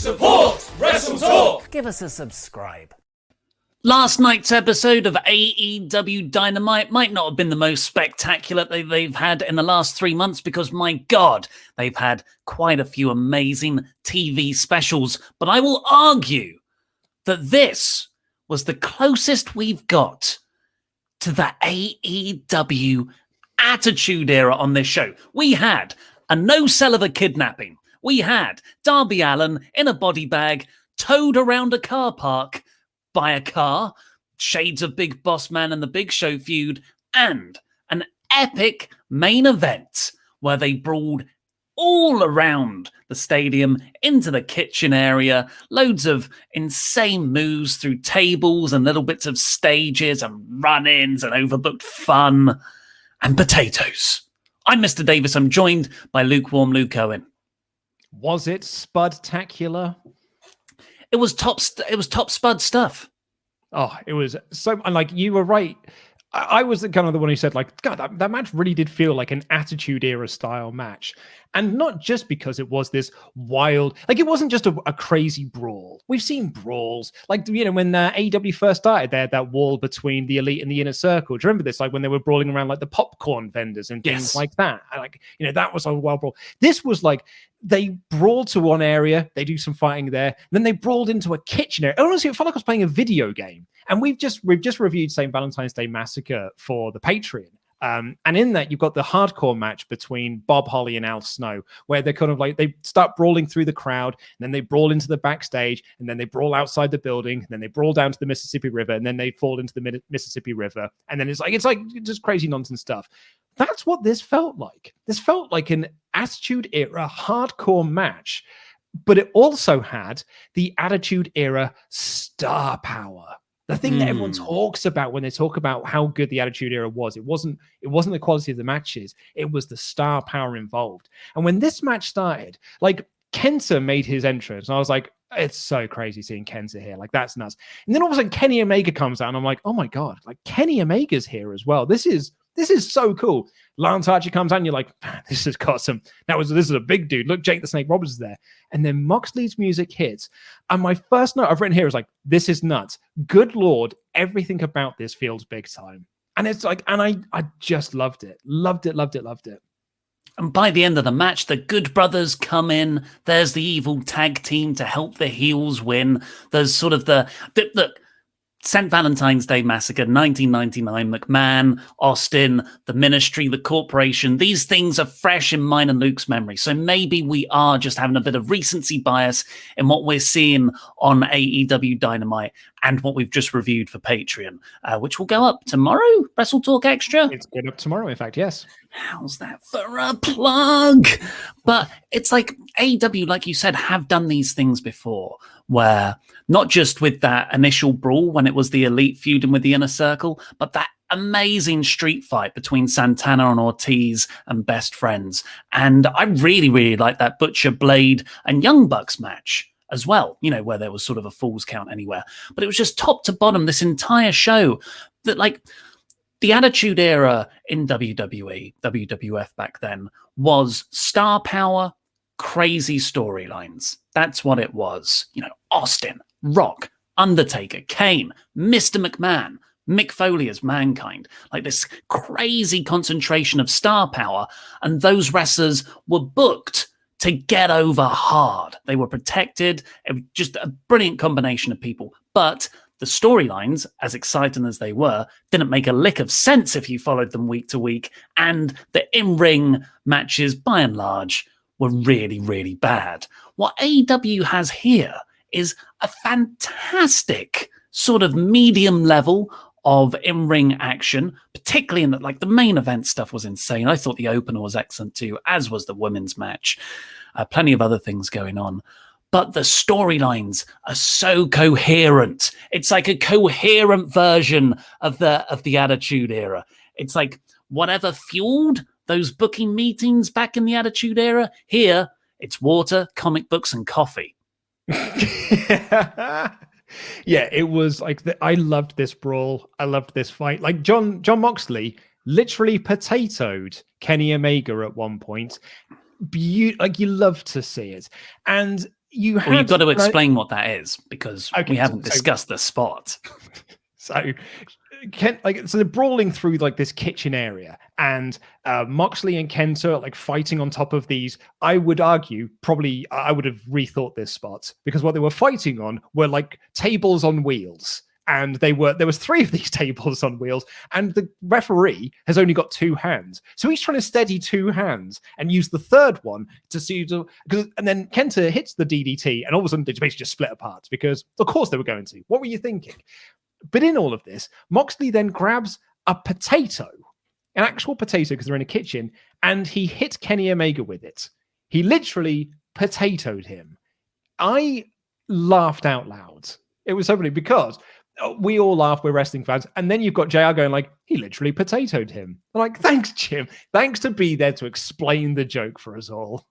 Support WrestleTalk! Give us a subscribe. Last night's episode of AEW Dynamite might not have been the most spectacular they've had in the last 3 months because, my God, they've had quite a few amazing TV specials. But I will argue that this was the closest we've got to the AEW Attitude Era on this show. We had a no-sell of a kidnapping. We had Darby Allin in a body bag, towed around a car park by a car, shades of Big Boss Man and the Big Show feud, and an epic main event where they brawled all around the stadium into the kitchen area, loads of insane moves through tables and little bits of stages and run-ins and overbooked fun and potatoes. I'm Mr. Davis. I'm joined by lukewarm Luke Owen. Was it spud-tacular? It was top spud stuff. Oh, it was so, and like you were right. I was the kind of the one who said, like, God, that match really did feel like an Attitude Era style match. And not just because it was this wild, like it wasn't just a crazy brawl. We've seen brawls, like, you know, when AEW first started, they had that wall between the Elite and the Inner Circle. Do you remember this? Like when they were brawling around like the popcorn vendors and things like that. And, like, you know, that was a wild brawl. This was like, they brawled to one area, they do some fighting there, and then they brawled into a kitchen area. Honestly, it felt like I was playing a video game. And we've just reviewed St. Valentine's Day Massacre for the Patreon. And in that, you've got the hardcore match between Bob Holly and Al Snow, where they're kind of like, they start brawling through the crowd, and then they brawl into the backstage, and then they brawl outside the building, and then they brawl down to the Mississippi River, and then they fall into the Mississippi River. And then it's like just crazy nonsense stuff. That's what this felt like. This felt like an Attitude Era hardcore match, but it also had the Attitude Era star power. The thing that everyone talks about when they talk about how good the Attitude Era was, it wasn't the quality of the matches, it was the star power involved. And when this match started, like Kenta made his entrance, and I was like, it's so crazy seeing Kenta here. Like, that's nuts. And then all of a sudden Kenny Omega comes out, and I'm like, oh my God, like Kenny Omega's here as well. This is so cool. Lance Archer comes out and you're like, man, this has got some, this is a big dude. Look, Jake the Snake Roberts is there. And then Moxley's music hits. And my first note I've written here is like, this is nuts. Good Lord, everything about this feels big time. And it's like, and I just loved it. Loved it. And by the end of the match, the Good Brothers come in. There's the evil tag team to help the heels win. There's sort of the St. Valentine's Day Massacre, 1999, McMahon, Austin, the Ministry, the Corporation. These things are fresh in mine and Luke's memory. So maybe we are just having a bit of recency bias in what we're seeing on AEW Dynamite and what we've just reviewed for Patreon, which will go up tomorrow, WrestleTalk Extra. It's going up tomorrow, in fact, yes. How's that for a plug? But it's like AEW, like you said, have done these things before, where not just with that initial brawl when it was the Elite feuding with the Inner Circle, but that amazing street fight between Santana and Ortiz and Best Friends. And I really, really like that Butcher, Blade and Young Bucks match as well, you know, where there was sort of a Falls Count anywhere. But it was just top to bottom, this entire show, that like the Attitude Era in WWE, WWF back then, was star power, crazy storylines. That's what it was. You know, Austin, Rock, Undertaker, Kane, Mr. McMahon, Mick Foley as Mankind. Like this crazy concentration of star power, and those wrestlers were booked to get over hard. They were protected. It was just a brilliant combination of people. But the storylines, as exciting as they were, didn't make a lick of sense if you followed them week to week. And the in-ring matches, by and large, were really, really bad. What AEW has here is a fantastic sort of medium level of in-ring action, particularly in that, like, the main event stuff was insane. I thought the opener was excellent too, as was the women's match. Plenty of other things going on. But the storylines are so coherent. It's like a coherent version of the Attitude Era. It's like whatever fueled those booking meetings back in the Attitude Era, here it's water, comic books, and coffee. Yeah, it was like I loved this brawl. I loved this fight. Like John Moxley literally potatoed Kenny Omega at one point. Like, you love to see it. And you had... Well, you've got to explain what that is, because we haven't so discussed the spot. So so they're brawling through like this kitchen area, and Moxley and Kenta are like fighting on top of these. I would argue probably I would have rethought this spot, because what they were fighting on were like tables on wheels, and there was 3 of these tables on wheels, and the referee has only got 2 hands, so he's trying to steady 2 hands and use the third one and then Kenta hits the DDT, and all of a sudden they basically just split apart, because of course they were going to. What were you thinking? But in all of this, Moxley then grabs a potato, an actual potato, because they're in a kitchen, and he hit Kenny Omega with it. He literally potatoed him. I laughed out loud. It was so funny, because we all laugh, we're wrestling fans, and then you've got JR going like, he literally potatoed him. I'm like, thanks, Jim. Thanks to be there to explain the joke for us all.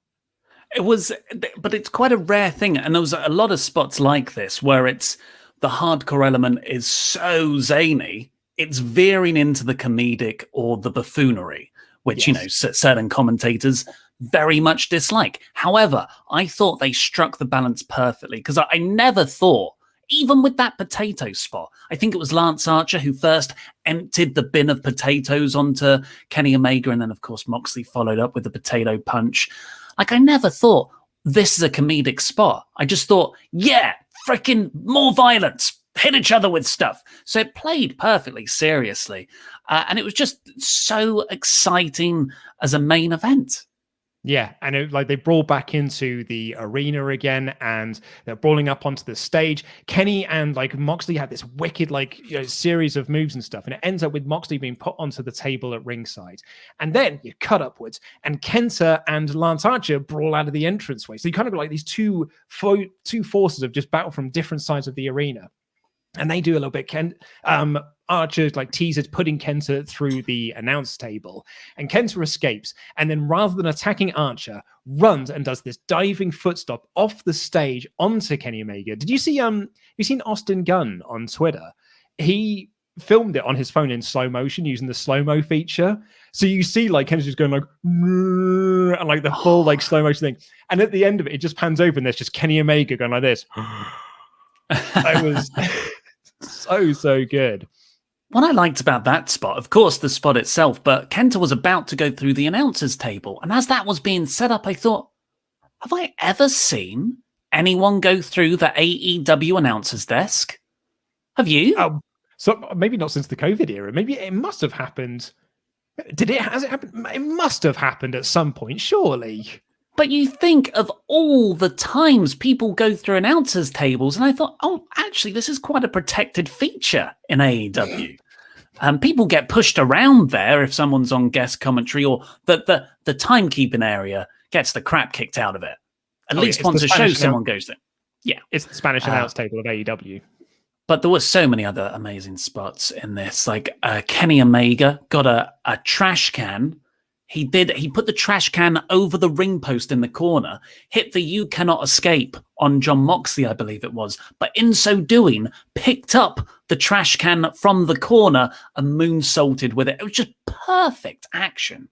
It was, but it's quite a rare thing, and there was a lot of spots like this where it's the hardcore element is so zany, it's veering into the comedic or the buffoonery, which, certain commentators very much dislike. However, I thought they struck the balance perfectly, because I never thought, even with that potato spot, I think it was Lance Archer who first emptied the bin of potatoes onto Kenny Omega, and then, of course, Moxley followed up with the potato punch. Like, I never thought this is a comedic spot. I just thought, yeah, freaking more violence, hit each other with stuff. So it played perfectly seriously. And it was just so exciting as a main event. Yeah, and they brawl back into the arena again, and they're brawling up onto the stage. Kenny and Moxley had this wicked series of moves and stuff, and it ends up with Moxley being put onto the table at ringside. And then you cut upwards, and Kenta and Lance Archer brawl out of the entranceway. So you kind of got like these two forces of just battle from different sides of the arena. And they do a little bit. Archer teases putting Kenta through the announce table, and Kenta escapes. And then rather than attacking Archer, runs and does this diving foot stop off the stage onto Kenny Omega. Did you see? You seen Austin Gunn on Twitter? He filmed it on his phone in slow motion using the slow-mo feature. So you see Kenta's just going and the full slow motion thing. And at the end of it, it just pans over and there's just Kenny Omega going like this. It was so good. What I liked about that spot, of course, the spot itself, but Kenta was about to go through the announcer's table. And as that was being set up, I thought, have I ever seen anyone go through the AEW announcer's desk? Have you? So maybe not since the COVID era. Maybe it must have happened. Has it happened? It must have happened at some point, surely. But you think of all the times people go through announcers' tables, and I thought, oh, actually, this is quite a protected feature in AEW. People get pushed around there if someone's on guest commentary, or the timekeeping area gets the crap kicked out of it. At least once a show someone goes there. Yeah. It's the Spanish announce table of AEW. But there were so many other amazing spots in this. Kenny Omega got a trash can. He put the trash can over the ring post in the corner, hit the "You Cannot Escape" on John Moxley, I believe it was. But in so doing, picked up the trash can from the corner and moonsaulted with it. It was just perfect action.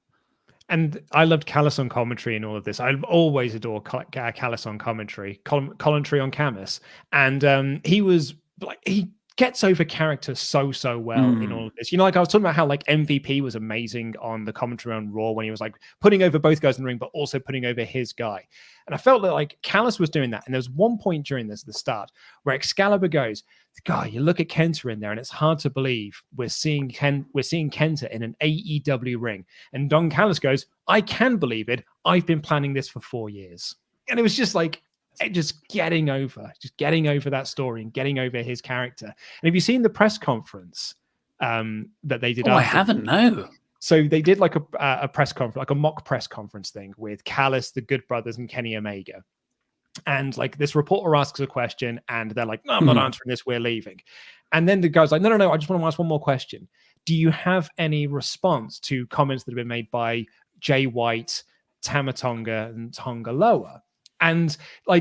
And I loved Callis on commentary and all of this. I've always adored Callis on commentary on Camus. And he gets over character so well in all of this. I was talking about how MVP was amazing on the commentary on Raw when he was putting over both guys in the ring, but also putting over his guy. And I felt that Callis was doing that. And there's one point during this, the start, where Excalibur goes, God, you look at Kenta in there, and it's hard to believe we're seeing Kenta in an AEW ring. And Don Callis goes, I can believe it. I've been planning this for 4 years. And it was just just getting over that story and getting over his character. And have you seen the press conference that they did? I haven't, no. So they did a press conference, a mock press conference thing with Callis, the Good Brothers, and Kenny Omega. And this reporter asks a question, and they're like, no, I'm not answering this, we're leaving. And then the guy's like, no, I just want to ask one more question. Do you have any response to comments that have been made by Jay White, Tama Tonga, and Tonga Loa? And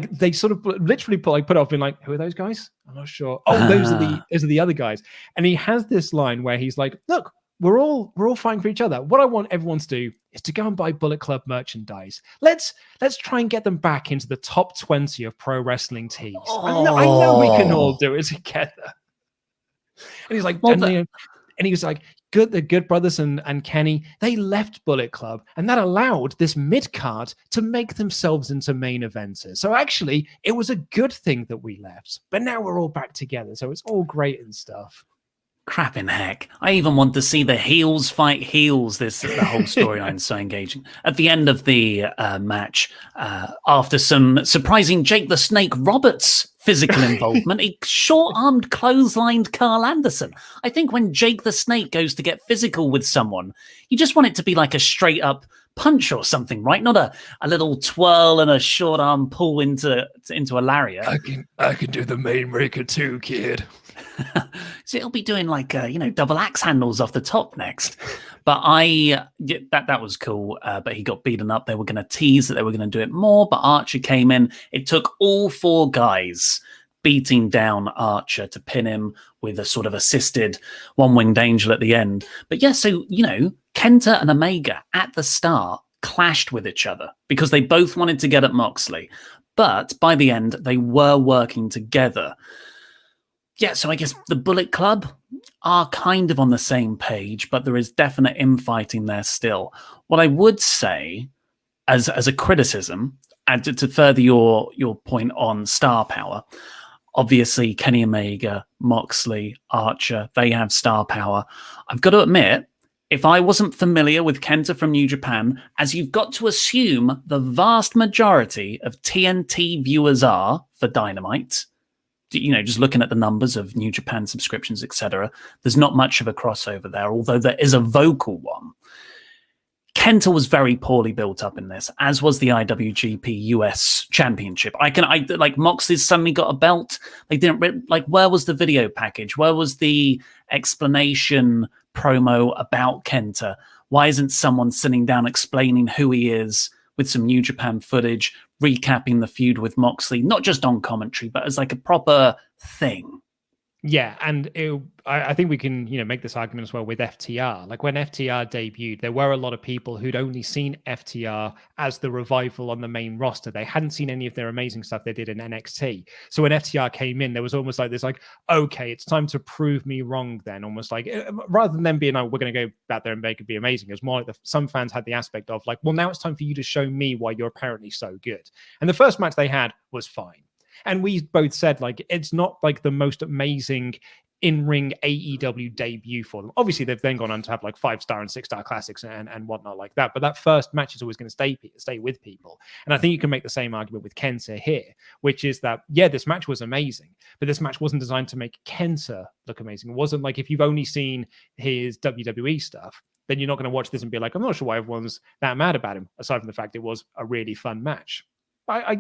they sort of literally put it off, being like, who are those guys? I'm not sure. Oh, those are the other guys. And he has this line where he's like, look, we're all fighting for each other. What I want everyone to do is to go and buy Bullet Club merchandise. Let's try and get them back into the top 20 of pro wrestling tees. I know we can all do it together. And he's like, and he was like, the Good Brothers and Kenny, they left Bullet Club, and that allowed this mid-card to make themselves into main eventers. So actually, it was a good thing that we left. But now we're all back together, so it's all great and stuff. Crap in heck. I even want to see the heels fight heels. The whole storyline is so engaging. At the end of the match, after some surprising Jake the Snake Roberts physical involvement, he short-armed clotheslined Carl Anderson. I think when Jake the Snake goes to get physical with someone, you just want it to be like a straight-up punch or something, right? Not a little twirl and a short-arm pull into a lariat. I can do the Mainbreaker too, kid. So he'll be doing like double axe handles off the top next. But that was cool. But he got beaten up. They were going to tease that they were going to do it more, but Archer came in. It took all four guys beating down Archer to pin him with a sort of assisted one-winged angel at the end. But yeah, so Kenta and Omega at the start clashed with each other because they both wanted to get at Moxley. But by the end, they were working together. Yeah, so I guess the Bullet Club are kind of on the same page, but there is definite infighting there still. What I would say as a criticism, and to further your point on star power, obviously Kenny Omega, Moxley, Archer, they have star power. I've got to admit, if I wasn't familiar with Kenta from New Japan, as you've got to assume the vast majority of TNT viewers are for Dynamite, just looking at the numbers of New Japan subscriptions, etc., there's not much of a crossover there, although there is a vocal one. Kenta was very poorly built up in this, as was the IWGP US Championship. Moxley's suddenly got a belt. They didn't where was the video package? Where was the explanation promo about Kenta? Why isn't someone sitting down explaining who he is with some New Japan footage, recapping the feud with Moxley, not just on commentary, but as like a proper thing? Yeah, and I think we can, make this argument as well with FTR. Like when FTR debuted, there were a lot of people who'd only seen FTR as the revival on the main roster. They hadn't seen any of their amazing stuff they did in NXT. So when FTR came in, there was almost like this, okay, it's time to prove me wrong then. Almost like, rather than them being we're going to go out there and make it be amazing, it was more like some fans had the aspect of well, now it's time for you to show me why you're apparently so good. And the first match they had was fine. And we both said, it's not like the most amazing in-ring AEW debut for them. Obviously, they've then gone on to have 5-star and 6-star classics and whatnot like that. But that first match is always going to stay with people. And I think you can make the same argument with Kenta here, which is that, yeah, this match was amazing, but this match wasn't designed to make Kenta look amazing. It wasn't like if you've only seen his WWE stuff, then you're not going to watch this and be like, I'm not sure why everyone's that mad about him, aside from the fact it was a really fun match.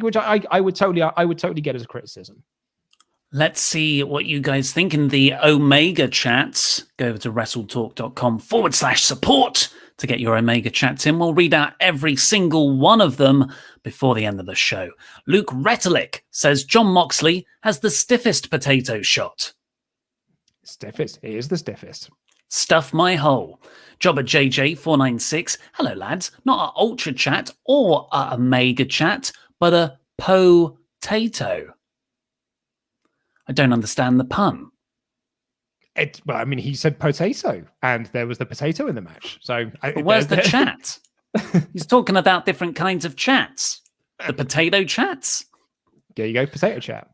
Which I would totally get as a criticism. Let's see what you guys think in the Omega chats. Go over to WrestleTalk.com/support to get your Omega chats in. We'll read out every single one of them before the end of the show. Luke Retelik says Jon Moxley has the stiffest potato shot. Stiffest? He is the stiffest. Stuff my hole. Jobber JJ496. Hello, lads. Not a Ultra chat or a Omega chat, but a potato. I don't understand the pun. He said potato, and there was the potato in the match. So where's the chat? He's talking about different kinds of chats. The potato chats. There you go, potato chat.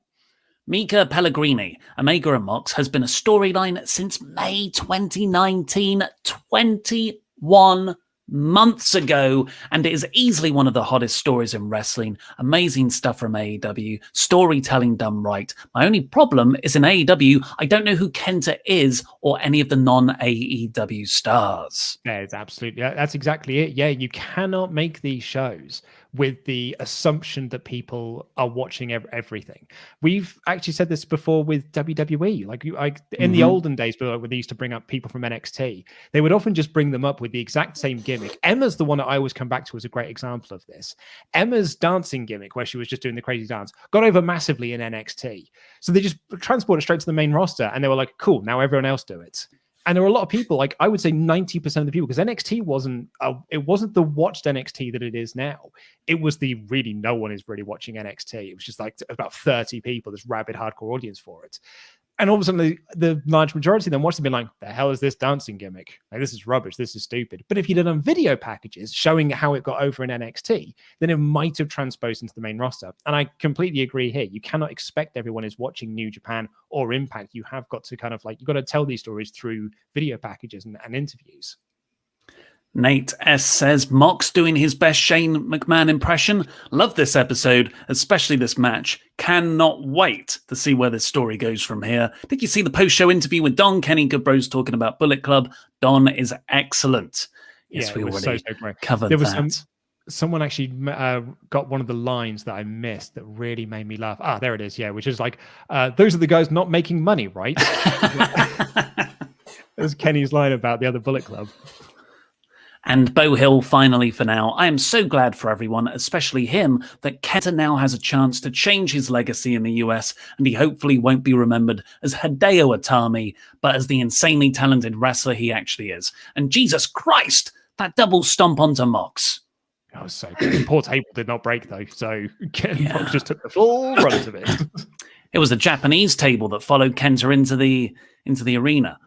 Mika Pellegrini, Omega and Mox has been a storyline since May 2019, 21 months ago, and it is easily one of the hottest stories in wrestling. Amazing stuff from AEW, storytelling done right. My only problem is in AEW, I don't know who Kenta is or any of the non-AEW stars. Yeah, it's absolutely, that's exactly it. Yeah, you cannot make these shows with the assumption that people are watching everything. We've actually said this before with WWE. In the olden days, when they used to bring up people from NXT, they would often just bring them up with the exact same gimmick. Emma's the one that I always come back to as a great example of this. Emma's dancing gimmick, where she was just doing the crazy dance, got over massively in NXT. So they just transported it straight to the main roster, and they were like, cool, now everyone else do it. And there were a lot of people, like I would say 90% of the people, because NXT wasn't the watched NXT that it is now. It was the really no one is really watching NXT. It was just like about 30 people, this rabid hardcore audience for it. And all of a sudden, the large majority of them watched it and be like, the hell is this dancing gimmick? Like, this is rubbish. This is stupid. But if you did on video packages showing how it got over in NXT, then it might have transposed into the main roster. And I completely agree here. You cannot expect everyone is watching New Japan or Impact. You have got to kind of like, you've got to tell these stories through video packages and interviews. Nate S says, Mox doing his best Shane McMahon impression. Love this episode, especially this match. Cannot wait to see where this story goes from here. Did you see the post-show interview with Don? Kenny Good Bros talking about Bullet Club. Don is excellent. Yes, we already covered that. Someone actually got one of the lines that I missed that really made me laugh. There it is. Yeah, which is like, those are the guys not making money, right? That was Kenny's line about the other Bullet Club. And Bo Hill, finally for now, I am so glad for everyone, especially him, that Kenta now has a chance to change his legacy in the US, and he hopefully won't be remembered as Hideo Itami, but as the insanely talented wrestler he actually is. And Jesus Christ, that double stomp onto Mox. That was so good. Poor table did not break, though, so Mox just took the full brunt of it. It was the Japanese table that followed Kenta into the arena.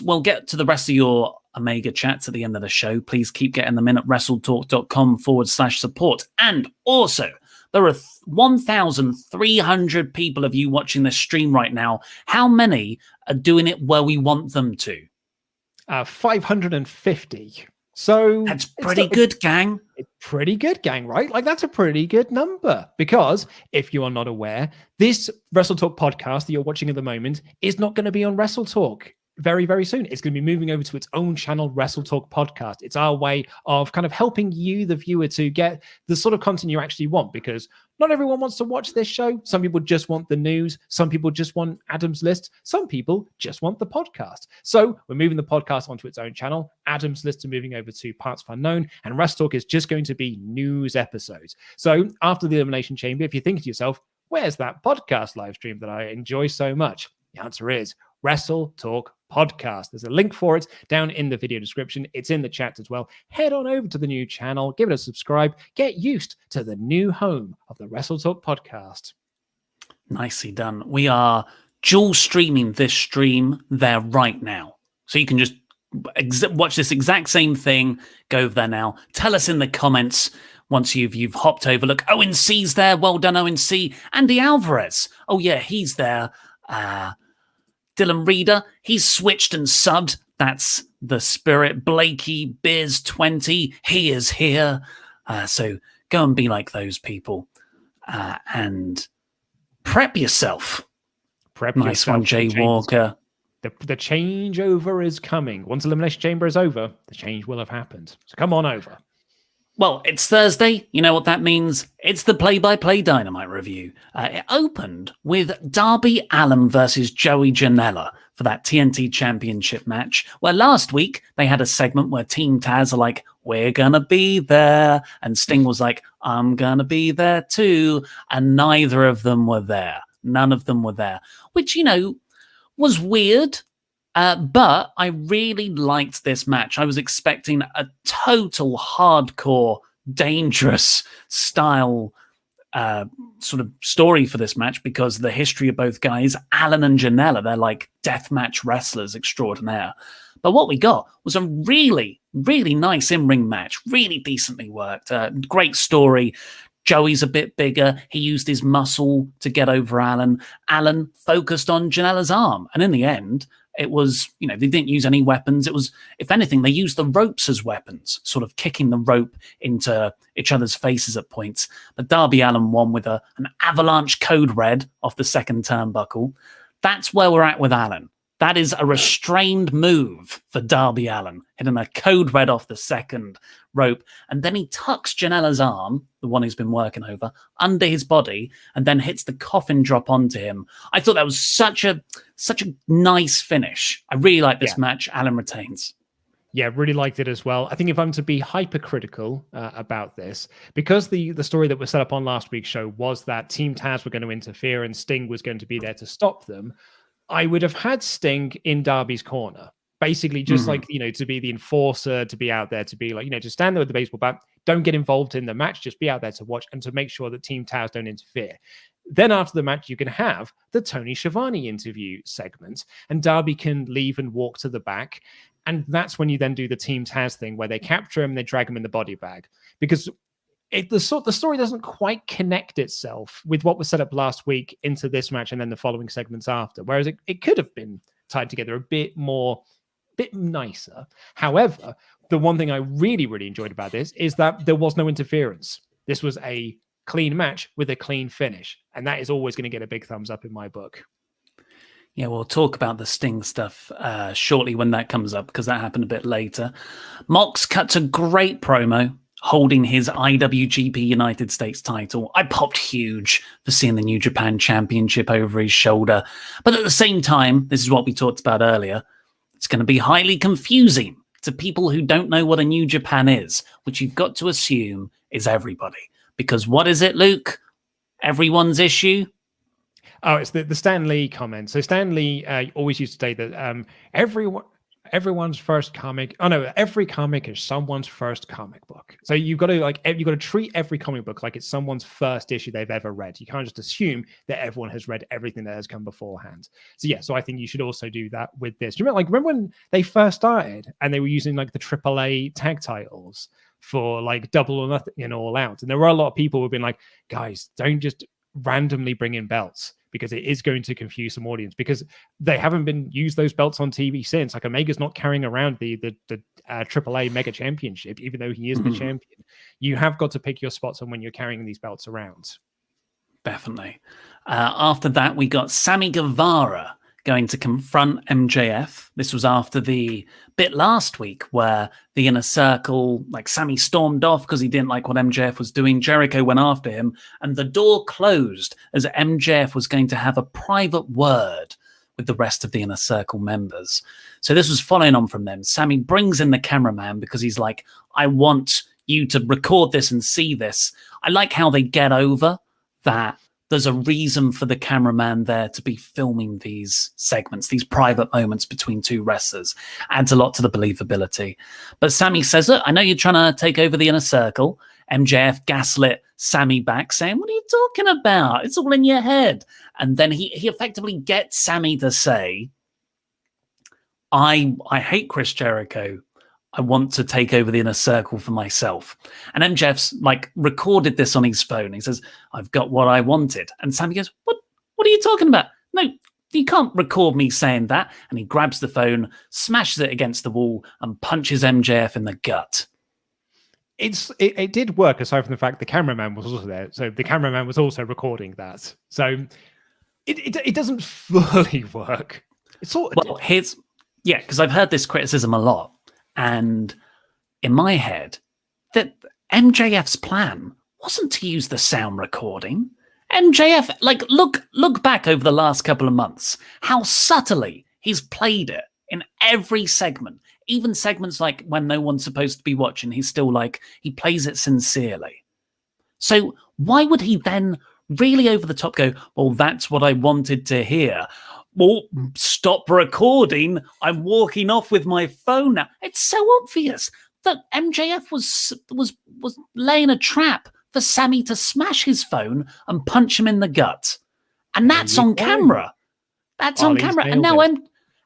We'll get to the rest of your Omega chats at the end of the show. Please keep getting them in at WrestleTalk.com/support. And also, there are 1,300 people of you watching this stream right now. How many are doing it where we want them to? 550. So that's pretty good, gang. It's pretty good, gang, right? Like, that's a pretty good number. Because if you are not aware, this WrestleTalk podcast that you're watching at the moment is not going to be on WrestleTalk very, very soon. It's going to be moving over to its own channel, WrestleTalk Podcast. It's our way of kind of helping you, the viewer, to get the sort of content you actually want, because not everyone wants to watch this show. Some people just want the news. Some people just want Adam's List. Some people just want the podcast. So we're moving the podcast onto its own channel. Adam's List are moving over to Parts of Unknown, and WrestleTalk is just going to be news episodes. So after the Elimination Chamber, if you think to yourself, where's that podcast live stream that I enjoy so much? The answer is WrestleTalk Podcast. There's a link for it down in the video description. It's in the chat as well. Head on over to the new channel, give it a subscribe, get used to the new home of the WrestleTalk Podcast. Nicely done. We are dual streaming this stream there right now. So you can just watch this exact same thing, go over there now. Tell us in the comments once you've hopped over. Look, Owen C's there. Well done, Owen C. Andy Alvarez. Oh yeah, he's there. Dylan Reeder, he's switched and subbed. That's the spirit. Blakey Biz 20, he is here. So go and be like those people. And prep yourself. Nice one, Jay Walker. The changeover is coming. Once Elimination Chamber is over, the change will have happened. So come on over. Well, it's Thursday. You know what that means? It's the play-by-play Dynamite review. It opened with Darby Allin versus Joey Janella for that TNT Championship match, where last week they had a segment where Team Taz are like, we're gonna be there, and Sting was like, I'm gonna be there too, and neither of them were there. None of them were there, which, was weird. But I really liked this match. I was expecting a total hardcore, dangerous style sort of story for this match, because the history of both guys, Allin and Janella, they're like deathmatch wrestlers extraordinaire. But what we got was a really, really nice in-ring match, really decently worked, great story. Joey's a bit bigger. He used his muscle to get over Allin. Allin focused on Janella's arm. And in the end, it was, they didn't use any weapons. It was, if anything, they used the ropes as weapons, sort of kicking the rope into each other's faces at points. But Darby Allin won with an avalanche code red off the second turnbuckle. That's where we're at with Allin. That is a restrained move for Darby Allin, hitting a code red off the second rope. And then he tucks Janella's arm, the one he's been working over, under his body, and then hits the coffin drop onto him. I thought that was such a nice finish. I really like this match. Allin retains. Yeah, really liked it as well. I think if I'm to be hypercritical about this, because the story that was set up on last week's show was that Team Taz were going to interfere and Sting was going to be there to stop them, I would have had Sting in Darby's corner. Basically, just like, to be the enforcer, to be out there, to be like, to stand there with the baseball bat, don't get involved in the match, just be out there to watch and to make sure that Team Taz don't interfere. Then after the match, you can have the Tony Schiavone interview segment, and Darby can leave and walk to the back. And that's when you then do the Team Taz thing where they capture him, they drag him in the body bag. Because the story doesn't quite connect itself with what was set up last week into this match and then the following segments after. Whereas it could have been tied together a bit nicer. However, the one thing I really, really enjoyed about this is that there was no interference. This was a clean match with a clean finish. And that is always going to get a big thumbs up in my book. Yeah, we'll talk about the Sting stuff shortly when that comes up, because that happened a bit later. Mox cuts a great promo holding his IWGP United States title. I popped huge for seeing the New Japan Championship over his shoulder. But at the same time, this is what we talked about earlier, it's going to be highly confusing to people who don't know what a New Japan is, which you've got to assume is everybody. Because what is it, Luke? Everyone's issue? Oh, it's the Stan Lee comment. So Stan Lee always used to say that everyone's first comic. Oh no, every comic is someone's first comic book. So you've got to treat every comic book like it's someone's first issue they've ever read. You can't just assume that everyone has read everything that has come beforehand. So yeah, so I think you should also do that with this. Do you remember when they first started and they were using like the AAA tag titles for like Double or Nothing and All Out, and there were a lot of people who've been like, guys, don't just randomly bring in belts, because it is going to confuse some audience, because they haven't been used those belts on TV since. Like Omega's not carrying around the AAA Mega Championship, even though he is the champion. You have got to pick your spots on when you're carrying these belts around. Definitely. After that, we got Sammy Guevara going to confront MJF. This was after the bit last week where the Inner Circle, like Sammy stormed off because he didn't like what MJF was doing. Jericho went after him and the door closed as MJF was going to have a private word with the rest of the Inner Circle members. So this was following on from them. Sammy brings in the cameraman because he's like, I want you to record this and see this. I like how they get over that there's a reason for the cameraman there to be filming these segments, these private moments between two wrestlers. Adds a lot to the believability. But Sammy says, look, I know you're trying to take over the Inner Circle. MJF gaslit Sammy back, saying, what are you talking about? It's all in your head. And then he effectively gets Sammy to say, I hate Chris Jericho. I want to take over the Inner Circle for myself. And MJF's like recorded this on his phone. He says, I've got what I wanted. And Sammy goes, what are you talking about? No, you can't record me saying that. And he grabs the phone, smashes it against the wall and punches MJF in the gut. It did work, aside from the fact the cameraman was also there. So the cameraman was also recording that. So it doesn't fully work. It's sort of because I've heard this criticism a lot. And in my head, that MJF's plan wasn't to use the sound recording. MJF, like, look back over the last couple of months, how subtly he's played it in every segment. Even segments like when no one's supposed to be watching, he's still like, he plays it sincerely. So why would he then really over the top go, well, that's what I wanted to hear? Well, stop recording. I'm walking off with my phone now. It's so obvious that MJF was laying a trap for Sammy to smash his phone and punch him in the gut. And that's on camera. That's on camera. And now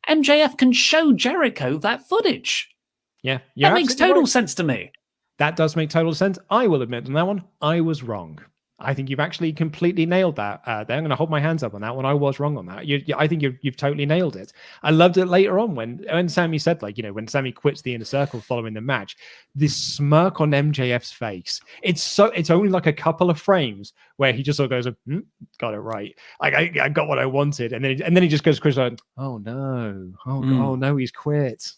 MJF can show Jericho that footage. Yeah. That makes total sense to me. That does make total sense. I will admit on that one, I was wrong. I think you've actually completely nailed that. There, I'm going to hold my hands up on that one. I was wrong on that. I think you've totally nailed it. I loved it later on when Sammy said, like, when Sammy quits the Inner Circle following the match, this smirk on MJF's face. It's only like a couple of frames where he just sort of goes, got it right. Like I got what I wanted, and then he just goes, Chris, like, oh no, oh no, he's quit.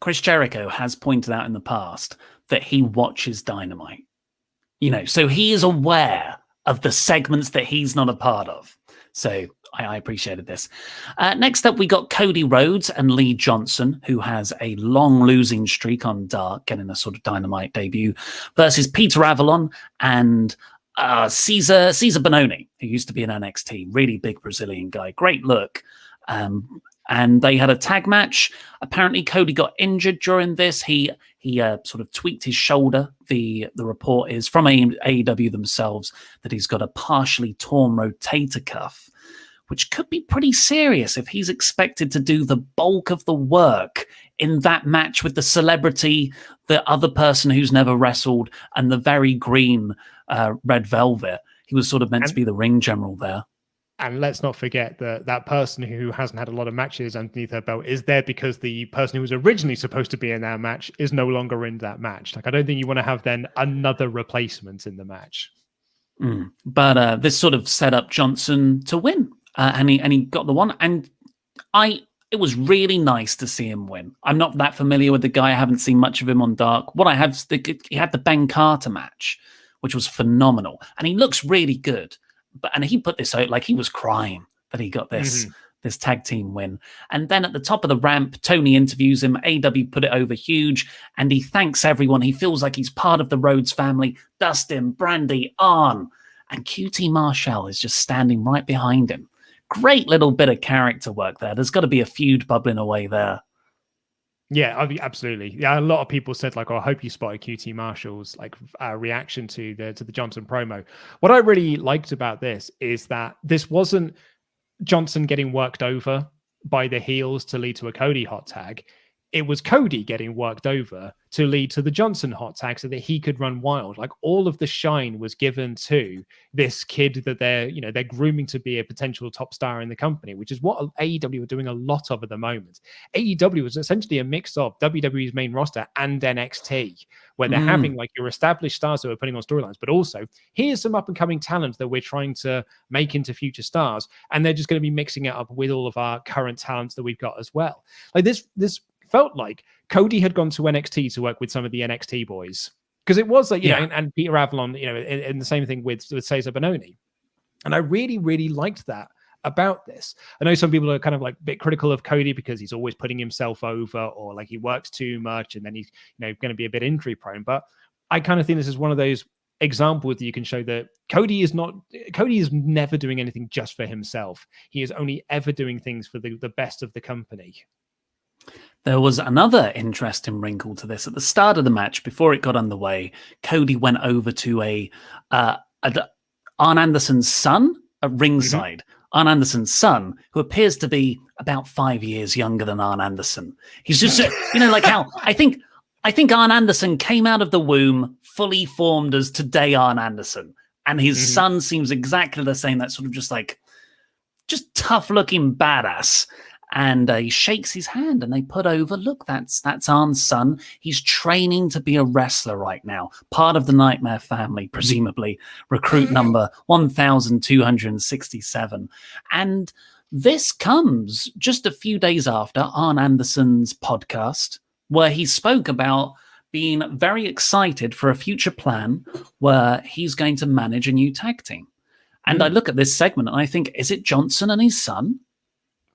Chris Jericho has pointed out in the past that he watches Dynamite. So he is aware of the segments that he's not a part of. So I appreciated this. Next up, we got Cody Rhodes and Lee Johnson, who has a long losing streak on Dark, getting a sort of Dynamite debut, versus Peter Avalon and Cesar Bononi, who used to be in NXT. Really big Brazilian guy. Great look. and they had a tag match. Apparently, Cody got injured during this. He sort of tweaked his shoulder. The report is from AEW themselves that he's got a partially torn rotator cuff, which could be pretty serious if he's expected to do the bulk of the work in that match with the celebrity, the other person who's never wrestled, and the very green Red Velvet. He was sort of meant to be the ring general there. And let's not forget that that person who hasn't had a lot of matches underneath her belt is there because the person who was originally supposed to be in that match is no longer in that match. Like, I don't think you want to have then another replacement in the match. But this sort of set up Johnson to win. And he got the one. And it was really nice to see him win. I'm not that familiar with the guy. I haven't seen much of him on Dark. What I have, he had the Ben Carter match, which was phenomenal. And he looks really good. And he put this out like he was crying that he got this tag team win. And then at the top of the ramp, Tony interviews him. AW put it over huge, and he thanks everyone. He feels like he's part of the Rhodes family. Dustin, Brandy, Arn, and QT Marshall is just standing right behind him. Great little bit of character work there. There's got to be a feud bubbling away there. Yeah, absolutely. Yeah, a lot of people said like, "Oh, I hope you spotted QT Marshall's like reaction to the Johnson promo." What I really liked about this is that this wasn't Johnson getting worked over by the heels to lead to a Cody hot tag. It was Cody getting worked over to lead to the Johnson hot tag so that he could run wild. Like, all of the shine was given to this kid that they're grooming to be a potential top star in the company, which is what AEW are doing a lot of at the moment. AEW was essentially a mix of WWE's main roster and NXT, where they're having like your established stars who are putting on storylines, but also here's some up and coming talent that we're trying to make into future stars. And they're just going to be mixing it up with all of our current talents that we've got as well. Like this felt like Cody had gone to NXT to work with some of the NXT boys, because it was like, and Peter Avalon, and the same thing with Cesar Bononi. And I really, really liked that about this. I know some people are kind of like a bit critical of Cody because he's always putting himself over, or like he works too much and then he's going to be a bit injury prone. But I kind of think this is one of those examples that you can show that Cody is never doing anything just for himself. He is only ever doing things for the best of the company. There was another interesting wrinkle to this. At the start of the match, before it got underway, Cody went over to Arn Anderson's son at ringside. Arn Anderson's son, who appears to be about 5 years younger than Arn Anderson. He's just, like how I think Arn Anderson came out of the womb fully formed as today Arn Anderson. And his son seems exactly the same. That sort of just tough looking badass. And he shakes his hand and they put over, look, that's Arn's son. He's training to be a wrestler right now. Part of the Nightmare family, presumably. Recruit number 1,267. And this comes just a few days after Arn Anderson's podcast, where he spoke about being very excited for a future plan where he's going to manage a new tag team. And I look at this segment and I think, is it Johnson and his son?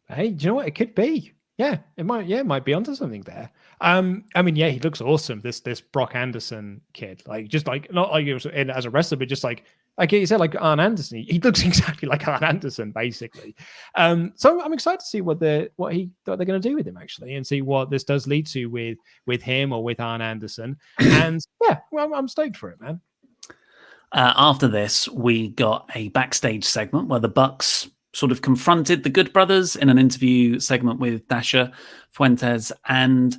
Hey, do you know what? It could be. Yeah, it might be onto something there. He looks awesome. This Brock Anderson kid, like just like not like as a wrestler, but just like you said, like Arn Anderson. He looks exactly like Arn Anderson, basically. So I'm excited to see what they're going to do with him actually, and see what this does lead to with him or with Arn Anderson. And yeah, well, I'm stoked for it, man. After this, we got a backstage segment where the Bucks sort of confronted the Good Brothers in an interview segment with Dasha Fuentes, and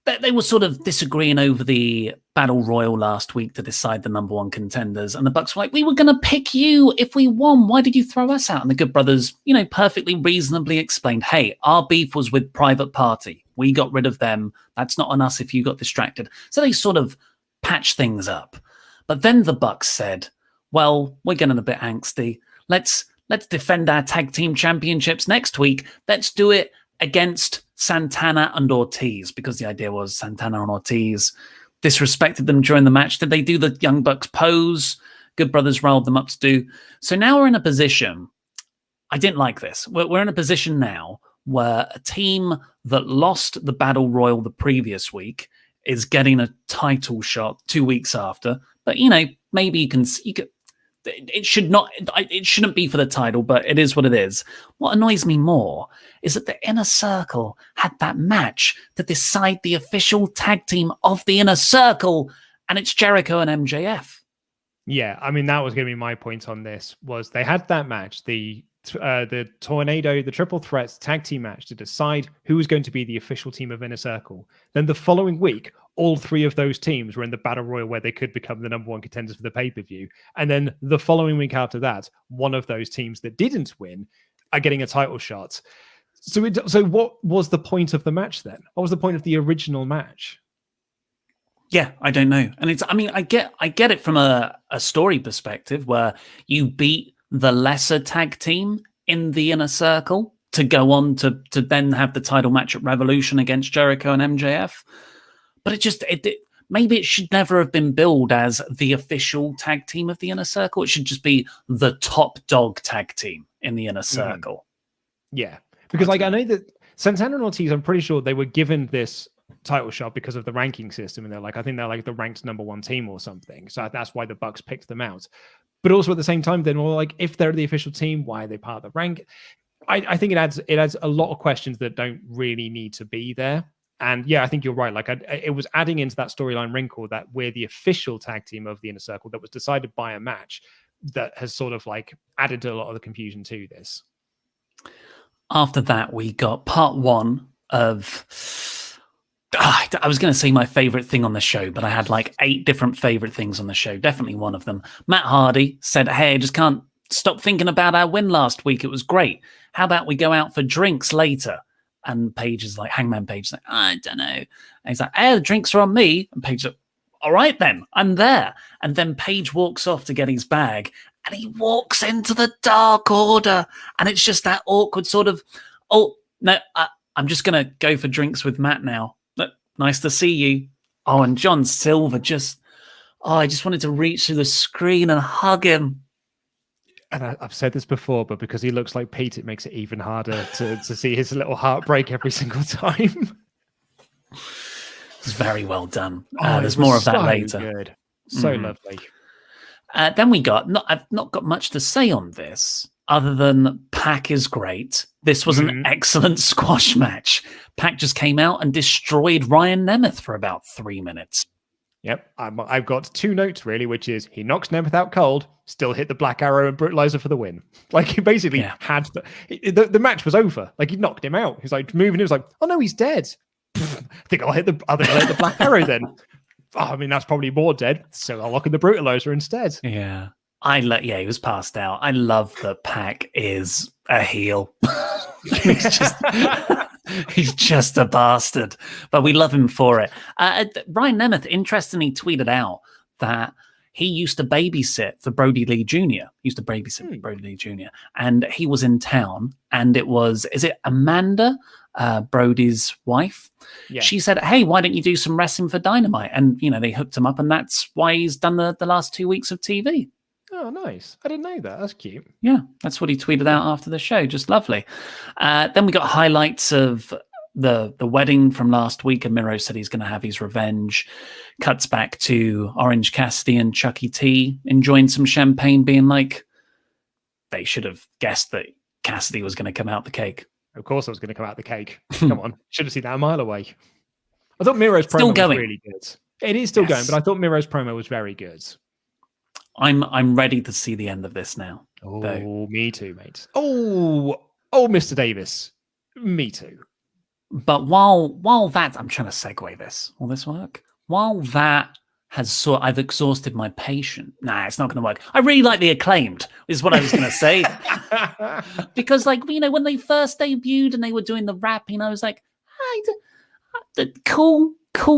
they were sort of disagreeing over the Battle Royal last week to decide the number one contenders. And the Bucks were like, we were going to pick you if we won. Why did you throw us out? And the Good Brothers, perfectly reasonably explained, hey, our beef was with Private Party. We got rid of them. That's not on us if you got distracted. So they sort of patched things up. But then the Bucks said, well, we're getting a bit angsty. Let's defend our tag team championships next week. Let's do it against Santana and Ortiz, because the idea was Santana and Ortiz disrespected them during the match. Did they do the Young Bucks pose? Good Brothers rolled them up to do. So now we're in a position. I didn't like this. We're in a position now where a team that lost the Battle Royal the previous week is getting a title shot 2 weeks after. But, maybe you could it should not. It shouldn't be for the title, but it is what it is. What annoys me more is that the Inner Circle had that match to decide the official tag team of the Inner Circle, and it's Jericho and MJF. Yeah, I mean, that was going to be my point on this, was they had that match, the Tornado, the Triple Threats tag team match to decide who was going to be the official team of Inner Circle. Then the following week, all three of those teams were in the Battle Royal where they could become the number one contenders for the pay-per-view. And then the following week after that, one of those teams that didn't win are getting a title shot. So what was the point of the match then? What was the point of the original match? Yeah, I don't know. And I get it from a story perspective where you beat the lesser tag team in the Inner Circle to go on to then have the title match at Revolution against Jericho and MJF. But maybe it should never have been billed as the official tag team of the Inner Circle. It should just be the top dog tag team in the Inner Circle. Yeah, because I know that Santana and Ortiz, I'm pretty sure they were given this title shot because of the ranking system, and I think they're like the ranked number one team or something. So that's why the Bucks picked them out. But also at the same time, then, well, like, if they're the official team, why are they part of the rank? I think it adds a lot of questions that don't really need to be there. And yeah, I think you're right. Like, it was adding into that storyline wrinkle that we're the official tag team of the Inner Circle that was decided by a match that has sort of like added to a lot of the confusion to this. After that, we got part one of... I was going to say my favorite thing on the show, but I had like 8 different favorite things on the show. Definitely one of them. Matt Hardy said, "Hey, I just can't stop thinking about our win last week. It was great. How about we go out for drinks later?" And Paige is like, Hangman Page is like, "I don't know." And he's like, "Hey, the drinks are on me." And Paige is like, "All right then, I'm there." And then Paige walks off to get his bag, and he walks into the Dark Order. And it's just that awkward sort of, "Oh, no, I'm just going to go for drinks with Matt now. Nice to see you." Oh, and John Silver I just wanted to reach through the screen and hug him. And I've said this before, but because he looks like Pete, it makes it even harder to see his little heart break every single time. It's very well done. There's more of that later. Good. So lovely. Then we I've not got much to say on this, other than Pac is great. This was an excellent squash match. Pac just came out and destroyed Ryan Nemeth for about 3 minutes. Yep. I've got 2 notes, really, which is he knocks Nemeth out cold, still hit the Black Arrow and Brutalizer for the win. Like, he basically had the match was over. Like, he knocked him out. He's like moving. He was like, "Oh no, he's dead." I think I'll hit the Black Arrow then. I mean, that's probably more dead. So I'll lock in the Brutalizer instead. Yeah. He was passed out. I love that Pac is a heel. He's just a bastard, but we love him for it. Ryan Nemeth interestingly tweeted out that he used to babysit for Brody Lee Jr. Brody Lee Jr. And he was in town, and is it Amanda, Brody's wife? Yeah. She said, "Hey, why don't you do some wrestling for Dynamite?" And, they hooked him up, and that's why he's done the last 2 weeks of TV. Oh, nice. I didn't know that. That's cute. Yeah, that's what he tweeted out after the show. Just lovely. Then we got highlights of the wedding from last week, and Miro said he's going to have his revenge. Cuts back to Orange Cassidy and Chucky T enjoying some champagne, being like, they should have guessed that Cassidy was going to come out the cake. Of course I was going to come out the cake. Come on. Should have seen that a mile away. I thought Miro's promo was really good. It is still going, but I thought Miro's promo was very good. I'm ready to see the end of this now. Oh, though. Me too, mate. Oh, Mr. Davis. Me too. But while that, I'm trying to segue this. Will this work? While that I've exhausted my patience. Nah, it's not going to work. I really like the Acclaimed, is what I was going to say. Because, when they first debuted and they were doing the rapping, I was like, cool,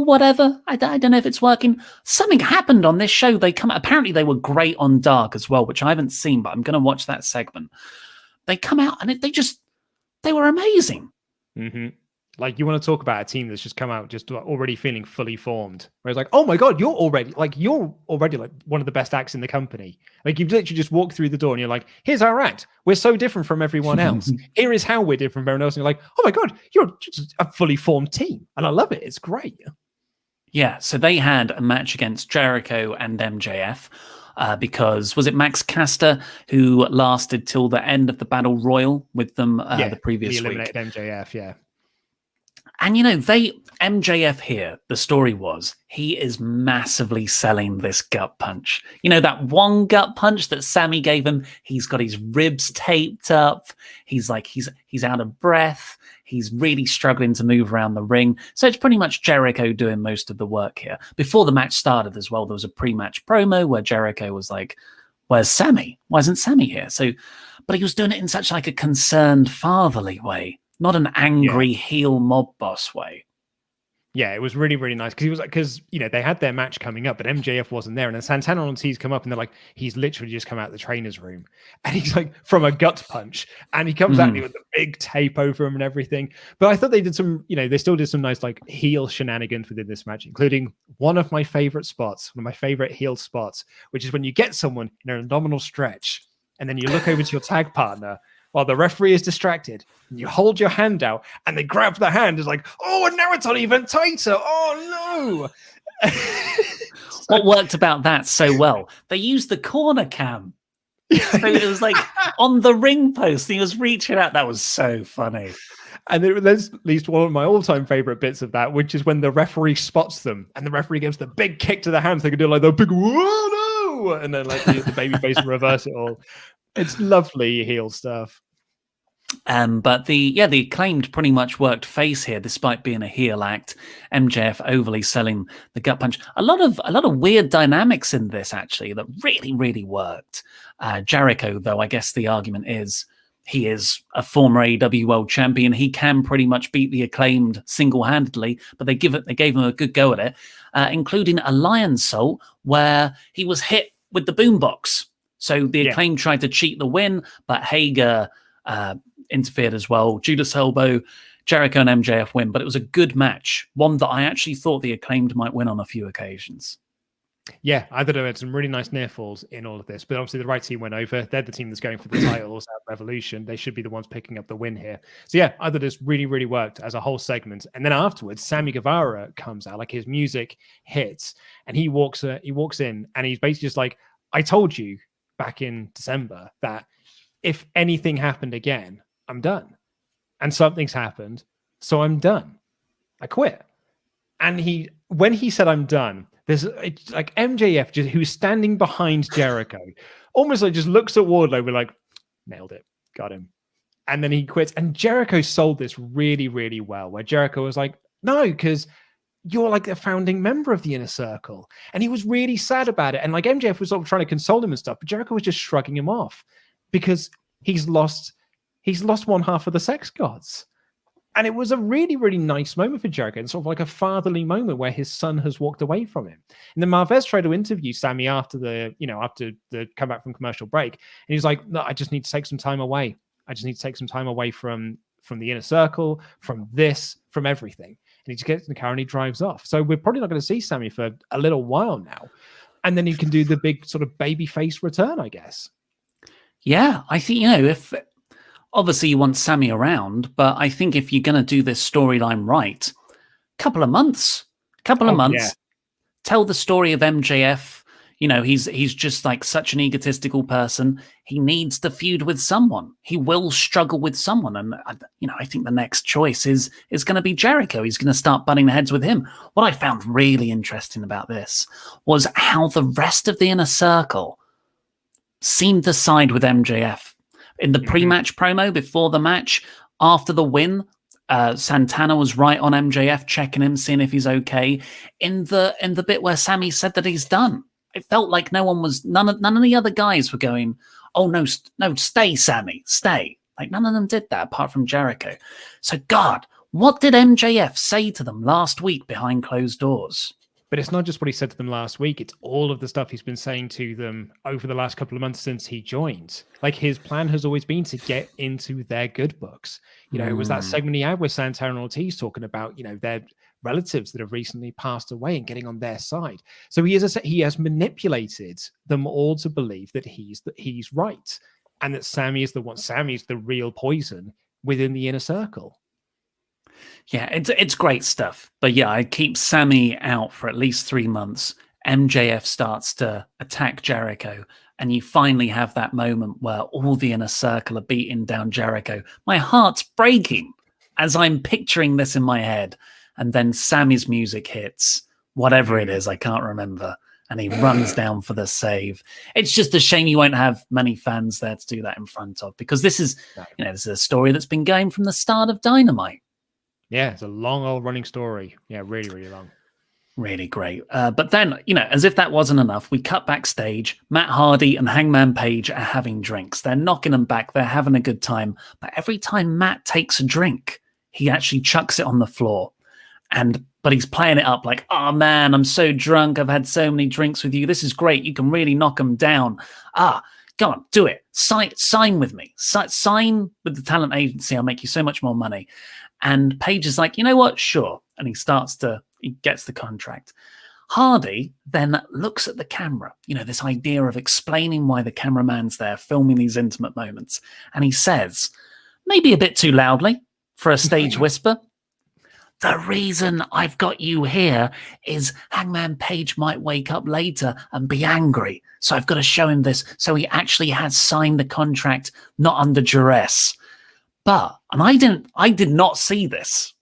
whatever. I don't know if it's working. Something happened on this show. Apparently they were great on Dark as well, which I haven't seen, but I'm going to watch that segment. They come out and they were amazing. Mm-hmm. Like, you want to talk about a team that's just come out just already feeling fully formed. Where it's like, oh my God, you're already like one of the best acts in the company. Like, you've literally just walked through the door and you're like, here's our act. We're so different from everyone else. Here is how we're different from everyone else. And you're like, oh my God, you're just a fully formed team. And I love it. It's great. Yeah. So they had a match against Jericho and MJF. because was it Max Caster who lasted till the end of the Battle Royal with them the previous he week? eliminated MJF, yeah. And MJF here, the story was he is massively selling this gut punch. That one gut punch that Sammy gave him, he's got his ribs taped up. He's out of breath. He's really struggling to move around the ring. So it's pretty much Jericho doing most of the work here. Before the match started as well, there was a pre-match promo where Jericho was like, "Where's Sammy? Why isn't Sammy here?" But he was doing it in such like a concerned fatherly way. Not an angry heel mob boss way. Yeah, it was really, really nice because they had their match coming up, but MJF wasn't there, and then Santana and Ortiz come up, and they're like, he's literally just come out of the trainer's room, and he's like from a gut punch, and he comes at me with the big tape over him and everything. But I thought they did some, they still did some nice like heel shenanigans within this match, including one of my favorite spots, one of my favorite heel spots, which is when you get someone in an abdominal stretch, and then you look over to your tag partner while the referee is distracted, and you hold your hand out, and they grab the hand. It's like, oh, and now it's on even tighter. Oh, no. What worked about that so well? They used the corner cam. So it was like on the ring post. He was reaching out. That was so funny. And there's at least one of my all-time favorite bits of that, which is when the referee spots them, and the referee gives the big kick to the hands. They can do like the big, whoa, no! And then like the baby face and reverse it all. It's lovely heel stuff. But the Acclaimed pretty much worked face here, despite being a heel act. MJF overly selling the gut punch. A lot of weird dynamics in this actually that really, really worked. Jericho, though, I guess the argument is he is a former AEW World Champion. He can pretty much beat the Acclaimed single-handedly, but they gave him a good go at it, including a Lion Salt where he was hit with the boombox. So the Acclaimed tried to cheat the win, but Hager interfered as well. Judas Elbow, Jericho and MJF win, but it was a good match. One that I actually thought the Acclaimed might win on a few occasions. Yeah, I don't know. Had some really nice near falls in all of this, but obviously the right team went over. They're the team that's going for the titles at Revolution. They should be the ones picking up the win here. So yeah, I thought this really, really worked as a whole segment. And then afterwards, Sammy Guevara comes out, like his music hits, and he walks in, and he's basically just like, "I told you back in December that if anything happened again, I'm done. And something's happened, so I'm done. I quit." And when he said I'm done, there's like MJF who's standing behind Jericho, almost like just looks at Wardlow, we're like, nailed it, got him. And then he quits. And Jericho sold this really, really well, where Jericho was like, no, because you're like a founding member of the Inner Circle. And he was really sad about it. And like MJF was sort of trying to console him and stuff, but Jericho was just shrugging him off because he's lost one half of the Sex Gods. And it was a really, really nice moment for Jericho, and sort of like a fatherly moment where his son has walked away from him. And then Marvez tried to interview Sammy after the comeback from commercial break. And he was like, no, I just need to take some time away. I just need to take some time away from the Inner Circle, from this, from everything. And he just gets in the car and he drives off. So we're probably not going to see Sammy for a little while now. And then he can do the big sort of baby face return, I guess. Yeah, I think, if obviously you want Sammy around, but I think if you're going to do this storyline right, couple of months, tell the story of MJF. He's just like such an egotistical person. He needs to feud with someone. He will struggle with someone. And, I think the next choice is going to be Jericho. He's going to start butting heads with him. What I found really interesting about this was how the rest of the Inner Circle seemed to side with MJF. In the pre-match promo, before the match, after the win, Santana was right on MJF, checking him, seeing if he's okay. In the bit where Sammy said that he's done, it felt like none of the other guys were going, "Oh no, stay, Sammy, stay." Like none of them did that, apart from Jericho. So God, what did MJF say to them last week behind closed doors? But it's not just what he said to them last week. It's all of the stuff he's been saying to them over the last couple of months since he joined. Like his plan has always been to get into their good books. It was that segment he had with Santana and Ortiz talking about, their relatives that have recently passed away and getting on their side. So he has manipulated them all to believe that he's right. And that Sammy's the real poison within the Inner Circle. Yeah, it's great stuff. But yeah, I keep Sammy out for at least 3 months. MJF starts to attack Jericho, and you finally have that moment where all the inner circle are beating down Jericho. My heart's breaking as I'm picturing this in my head. And then Sammy's music hits, whatever it is, I can't remember. And he runs down for the save. It's just a shame you won't have many fans there to do that in front of, because this is, this is a story that's been going from the start of Dynamite. Yeah, it's a long old running story. Yeah, really, really long. Really great. But then, as if that wasn't enough, we cut backstage. Matt Hardy and Hangman Page are having drinks. They're knocking them back. They're having a good time. But every time Matt takes a drink, he actually chucks it on the floor. But he's playing it up like, oh man, I'm so drunk. I've had so many drinks with you. This is great. You can really knock them down. Go on, do it. Sign with me. Sign with the talent agency. I'll make you so much more money. And Page is like, you know what? Sure. And he gets the contract. Hardy then looks at the camera, this idea of explaining why the cameraman's there filming these intimate moments. And he says, maybe a bit too loudly for a stage whisper, the reason I've got you here is Hangman Page might wake up later and be angry. So I've got to show him this. So he actually has signed the contract, not under duress. And I did not see this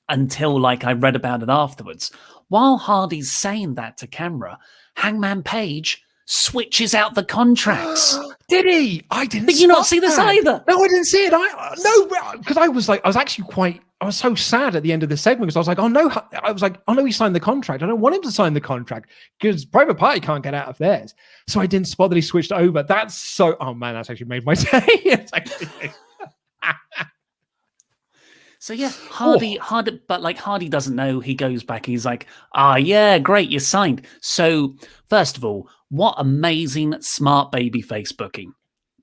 until I read about it afterwards. While Hardy's saying that to camera, Hangman Page switches out the contracts. Did he? I didn't. Did you not see this either? No, I didn't see it. Because I was so sad at the end of the segment because I was like, oh no, he signed the contract. I don't want him to sign the contract because Private Party can't get out of theirs. So I didn't spot that he switched over. That's actually made my day. So yeah, Hardy, but Hardy doesn't know. He goes back. He's like, yeah, great, you signed. So first of all, what amazing smart babyface booking.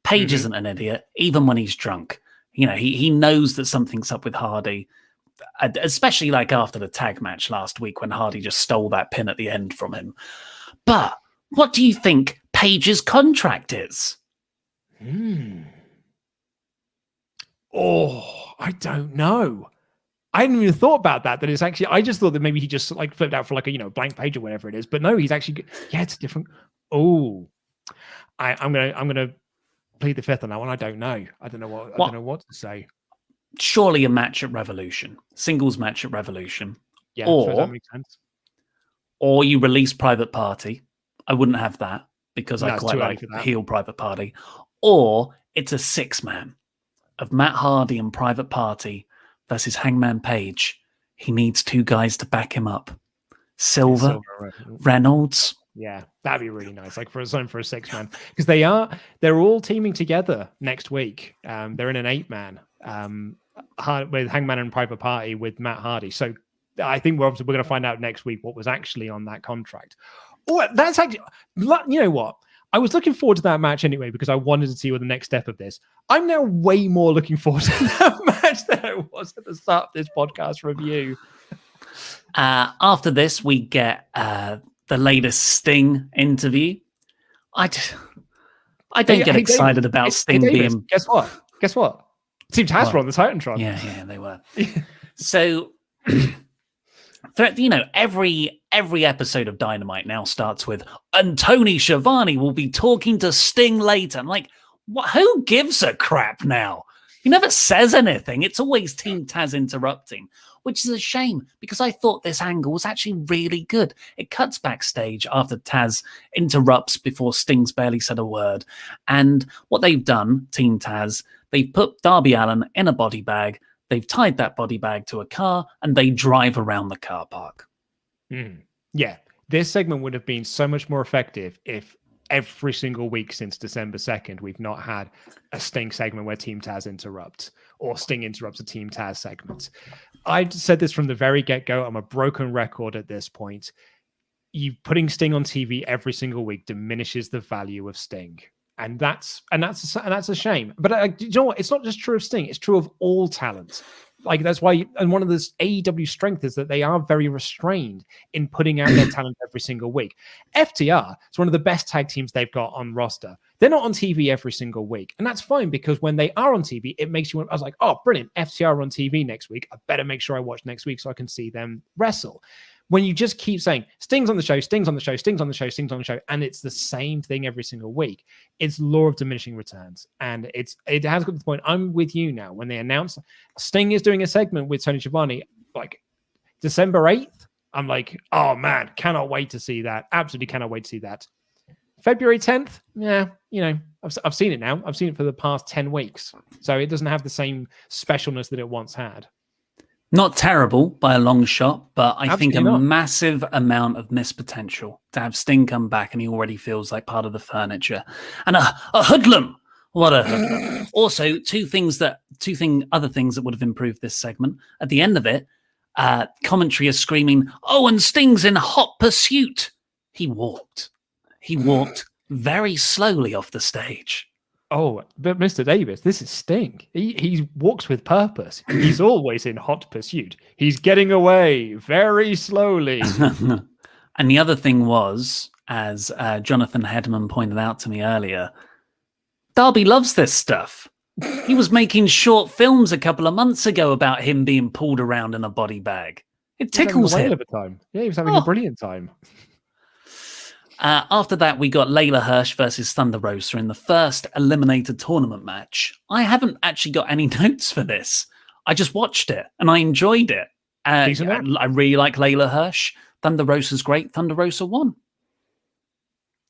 Page isn't an idiot, even when he's drunk. He knows that something's up with Hardy, especially after the tag match last week when Hardy just stole that pin at the end from him. But what do you think Page's contract is? I don't know. I hadn't even thought about that. That it's actually, I just thought that maybe he just flipped out for a blank page or whatever it is. But no, he's actually, it's a different. I'm gonna plead the fifth on that one. I don't know. I don't know what to say. Surely a match at Revolution, singles match at Revolution. Yeah, so that makes sense. Or you release Private Party. I wouldn't have that because I quite like heel Private Party. Or it's a 6-man. Of Matt Hardy and Private Party versus Hangman Page. He needs 2 guys to back him up. Silver, Reynolds. Yeah, that'd be really nice. For a 6-man. Because they're all teaming together next week. They're in an 8-man with Hangman and Private Party with Matt Hardy. So I think we're going to find out next week what was actually on that contract. Oh, that's actually, you know what? I was looking forward to that match anyway because I wanted to see what the next step of this. I'm now way more looking forward to that match than I was at the start of this podcast review. After this, we get the latest Sting interview. I don't get excited about Sting being. Guess what? Team Taz were on the Titantron. Yeah, they were. So, every episode of Dynamite now starts with, and Tony Schiavone will be talking to Sting later. I'm like, what? Who gives a crap now? He never says anything. It's always Team Taz interrupting, which is a shame because I thought this angle was actually really good. It cuts backstage after Taz interrupts before Sting's barely said a word. And what they've done, Team Taz, they've put Darby Allin in a body bag. They've tied that body bag to a car and they drive around the car park. Yeah, this segment would have been so much more effective if every single week since December 2nd, we've not had a Sting segment where Team Taz interrupts or Sting interrupts a Team Taz segment. I said this from the very get-go. I'm a broken record at this point. You putting Sting on TV every single week diminishes the value of Sting. And that's a shame. But you know what? It's not just true of Sting. It's true of all talent. That's why, and one of the AEW strength is that they are very restrained in putting out their talent every single week. FTR is one of the best tag teams they've got on roster. They're not on TV every single week. And that's fine because when they are on TV, it makes you, I was like, oh, brilliant. FTR on TV next week. I better make sure I watch next week so I can see them wrestle. when you just keep saying Sting's on the show, Sting's on the show, Sting's on the show, Sting's on the show, and it's the same thing every single week, it's law of diminishing returns. And it has got to the point, I'm with you now, when they announce Sting is doing a segment with Tony Schiavone, like December 8th, I'm like, oh man, cannot wait to see that. Absolutely cannot wait to see that. February 10th, yeah, I've seen it now. I've seen it for the past 10 weeks. So it doesn't have the same specialness that it once had. Not terrible by a long shot, but I Absolutely think a not. massive amount of missed potential to have Sting come back and he already feels like part of the furniture. And a hoodlum. What a hoodlum. Also, other things that would have improved this segment. At the end of it, commentary is screaming, "Oh, and Sting's in hot pursuit." He walked very slowly off the stage. Oh, but Mr. Davis, this is Sting. He walks with purpose. He's always in hot pursuit. He's getting away very slowly. And the other thing was, as Jonathan Hedman pointed out to me earlier, Darby loves this stuff. He was making short films a couple of months ago about him being pulled around in a body bag. It tickles him. Yeah, he was having a brilliant time. After that, we got Layla Hirsch versus Thunder Rosa in the first eliminator tournament match. I haven't actually got any notes for this. I just watched it and I enjoyed it. I really like Layla Hirsch. Thunder Rosa's great. Thunder Rosa won.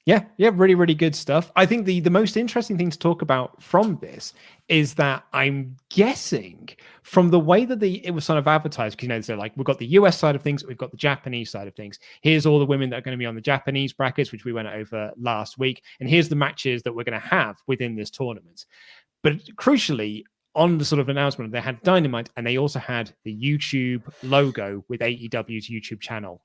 Yeah, really, really good stuff. I think the most interesting thing to talk about from this is that I'm guessing from the way that it was sort of advertised, because so like we've got the US side of things, we've got the Japanese side of things. Here's all the women that are going to be on the Japanese brackets, which we went over last week, and here's the matches that we're going to have within this tournament. But crucially, on the sort of announcement, they had Dynamite, and they also had the YouTube logo with AEW's YouTube channel,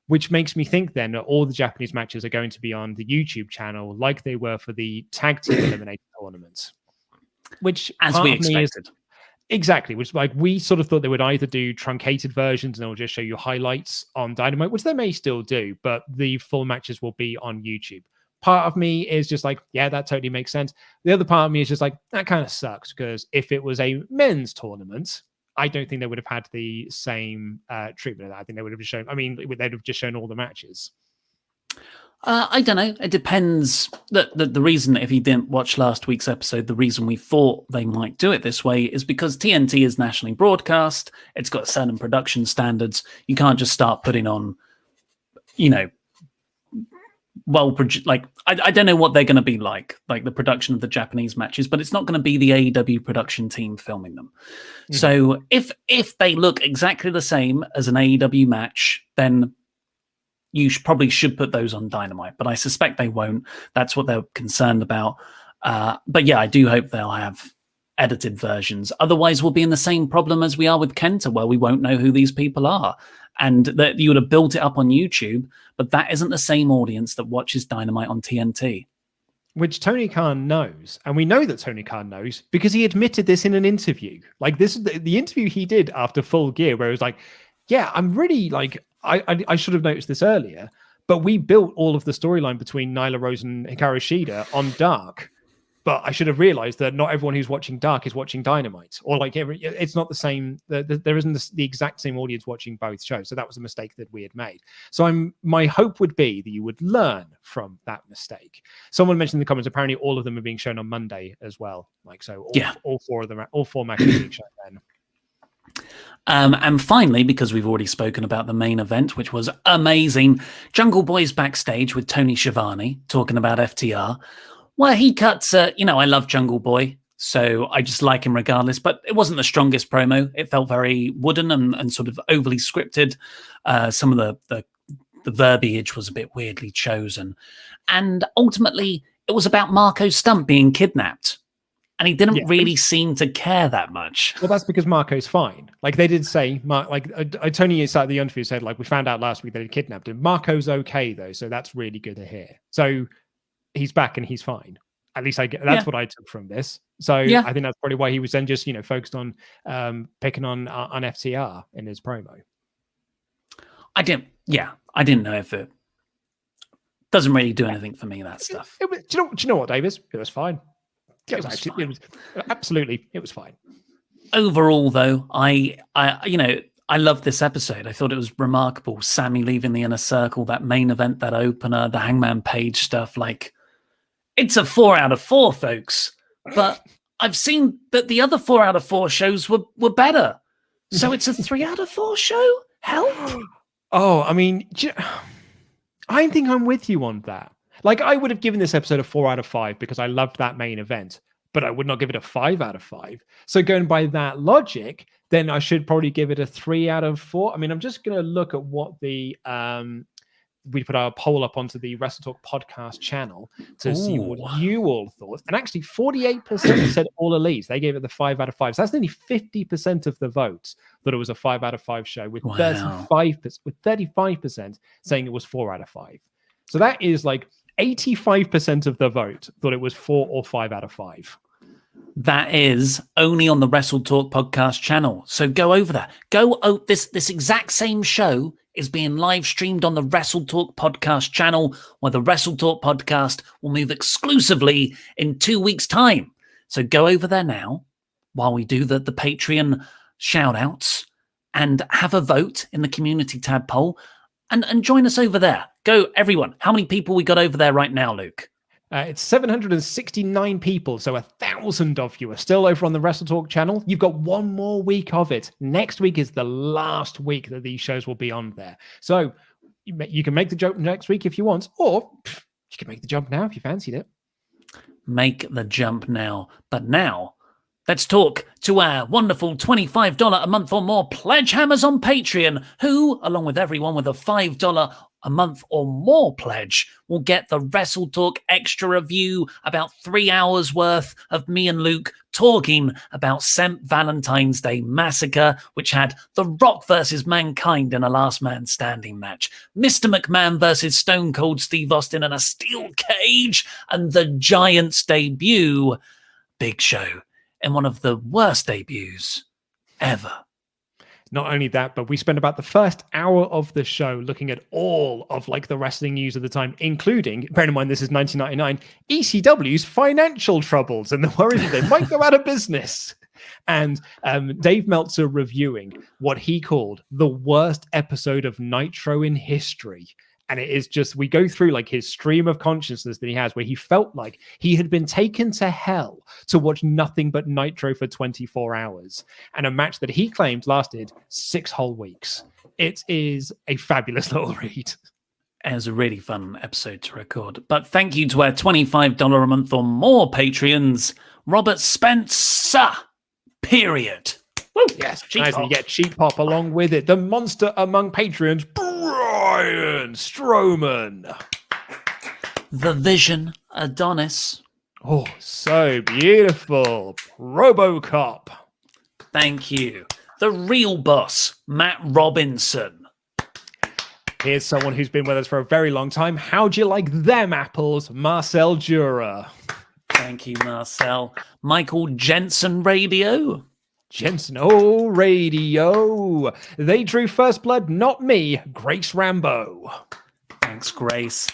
which makes me think then that all the Japanese matches are going to be on the YouTube channel like they were for the tag team eliminator tournaments. Which, as we expected. Exactly, which like we sort of thought they would either do truncated versions and they'll just show you highlights on Dynamite, which they may still do, but the full matches will be on YouTube. Part of me is just like, yeah, that totally makes sense. The other part of me is just like, that kind of sucks, because if it was a men's tournament, I don't think they would have had the same treatment of that. I think they would have shown, they'd have just shown all the matches. I don't know. It depends. The reason, if you didn't watch last week's episode, the reason we thought they might do it this way is because TNT is nationally broadcast. It's got certain production standards. You can't just start putting on, I don't know what they're going to be like the production of the Japanese matches, but it's not going to be the AEW production team filming them. Mm-hmm. So if they look exactly the same as an AEW match, then you probably should put those on Dynamite, but I suspect they won't. That's what they're concerned about. But yeah, I do hope they'll have edited versions. Otherwise, we'll be in the same problem as we are with Kenta, where we won't know who these people are. And that you would have built it up on YouTube, but that isn't the same audience that watches Dynamite on TNT. Which Tony Khan knows. And we know that Tony Khan knows because he admitted this in an interview. Like, this is the interview he did after Full Gear, where it was like, yeah, I'm really like, I should have noticed this earlier, but we built all of the storyline between Nyla Rose and Hikaru Shida on Dark. But I should have realized that not everyone who's watching Dark is watching Dynamite, or like it's not the same. There isn't the exact same audience watching both shows. So that was a mistake that we had made. So my hope would be that you would learn from that mistake. Someone mentioned in the comments, apparently all of them are being shown on Monday as well. Like, so all four of them, all four matches are being shown then. And finally, because we've already spoken about the main event, which was amazing, Jungle Boy's backstage with Tony Schiavone talking about FTR. Well, he cuts, I love Jungle Boy, so I just like him regardless, but it wasn't the strongest promo. It felt very wooden and sort of overly scripted. Some of the verbiage was a bit weirdly chosen. And ultimately, it was about Marco Stunt being kidnapped. And he didn't really seem to care that much. Well, that's because Marco's fine. Like, they did say, Tony is at the interview said, like, we found out last week that he kidnapped him. Marco's okay, though, so that's really good to hear. So he's back and he's fine. At least that's what I took from this. So I think that's probably why he was then just, focused on picking on FTR in his promo. I didn't know if it doesn't really do anything for me, that stuff. Do you know what, Davis? It was fine. It was fine. Overall, though, I I loved this episode. I thought it was remarkable. Sammy leaving the inner circle, that main event, that opener, the Hangman Page stuff. Like, it's a 4 out of 4, folks. But I've seen that the other 4 out of 4 shows were better. So it's a 3 out of 4 show? Help. Oh, I mean, I think I'm with you on that. Like, I would have given this episode a 4 out of 5 because I loved that main event, but I would not give it a 5 out of 5. So going by that logic, then I should probably give it a 3 out of 4. I mean, I'm just going to look at what the we put our poll up onto the WrestleTalk podcast channel to see what you all thought. And actually, 48% said All Elite. They gave it the 5 out of 5. So that's nearly 50% of the votes that it was a 5 out of 5 show, with 35% saying it was 4 out of 5. So that is like 85% of the vote thought it was 4 or 5 out of 5. That is only on the WrestleTalk podcast channel. So go over there. This exact same show is being live streamed on the WrestleTalk podcast channel, where the WrestleTalk podcast will move exclusively in 2 weeks' time. So go over there now while we do the Patreon shout outs and have a vote in the community tab poll and join us over there. Go, everyone. How many people we got over there right now, Luke? It's 769 people, so 1,000 of you are still over on the WrestleTalk channel. You've got one more week of it. Next week is the last week that these shows will be on there. So you can make the jump next week if you want, or you can make the jump now if you fancied it. Make the jump now. But now, let's talk to our wonderful $25 a month or more pledge hammers on Patreon, who, along with everyone with a $5 a month or more pledge, will get the WrestleTalk extra review, about 3 hours worth of me and Luke talking about St. Valentine's Day Massacre, which had The Rock versus Mankind in a last man standing match, Mr. McMahon versus Stone Cold Steve Austin in a steel cage, and the Giants debut, Big Show, in one of the worst debuts ever. Not only that, but we spent about the first hour of the show looking at all of like the wrestling news of the time, including, bear in mind this is 1999, ECW's financial troubles and the worries that they might go out of business. And Dave Meltzer reviewing what he called the worst episode of Nitro in history. And it is just, we go through like his stream of consciousness that he has, where he felt like he had been taken to hell to watch nothing but Nitro for 24 hours. And a match that he claimed lasted 6 whole weeks. It is a fabulous little read. It was a really fun episode to record. But thank you to our $25 a month or more Patreons, Robert Spencer, period. Woo. Yes, nice. And you get Cheap Pop along with it. The monster among Patreons, Brian Strowman. The Vision, Adonis. Oh, so beautiful. RoboCop. Thank you. The real boss, Matt Robinson. Here's someone who's been with us for a very long time. How'd you like them apples, Marcel Jura? Thank you, Marcel. Michael Jensen Radio. Jensen, oh, radio. They drew first blood, not me. Grace Rambo. Thanks, Grace.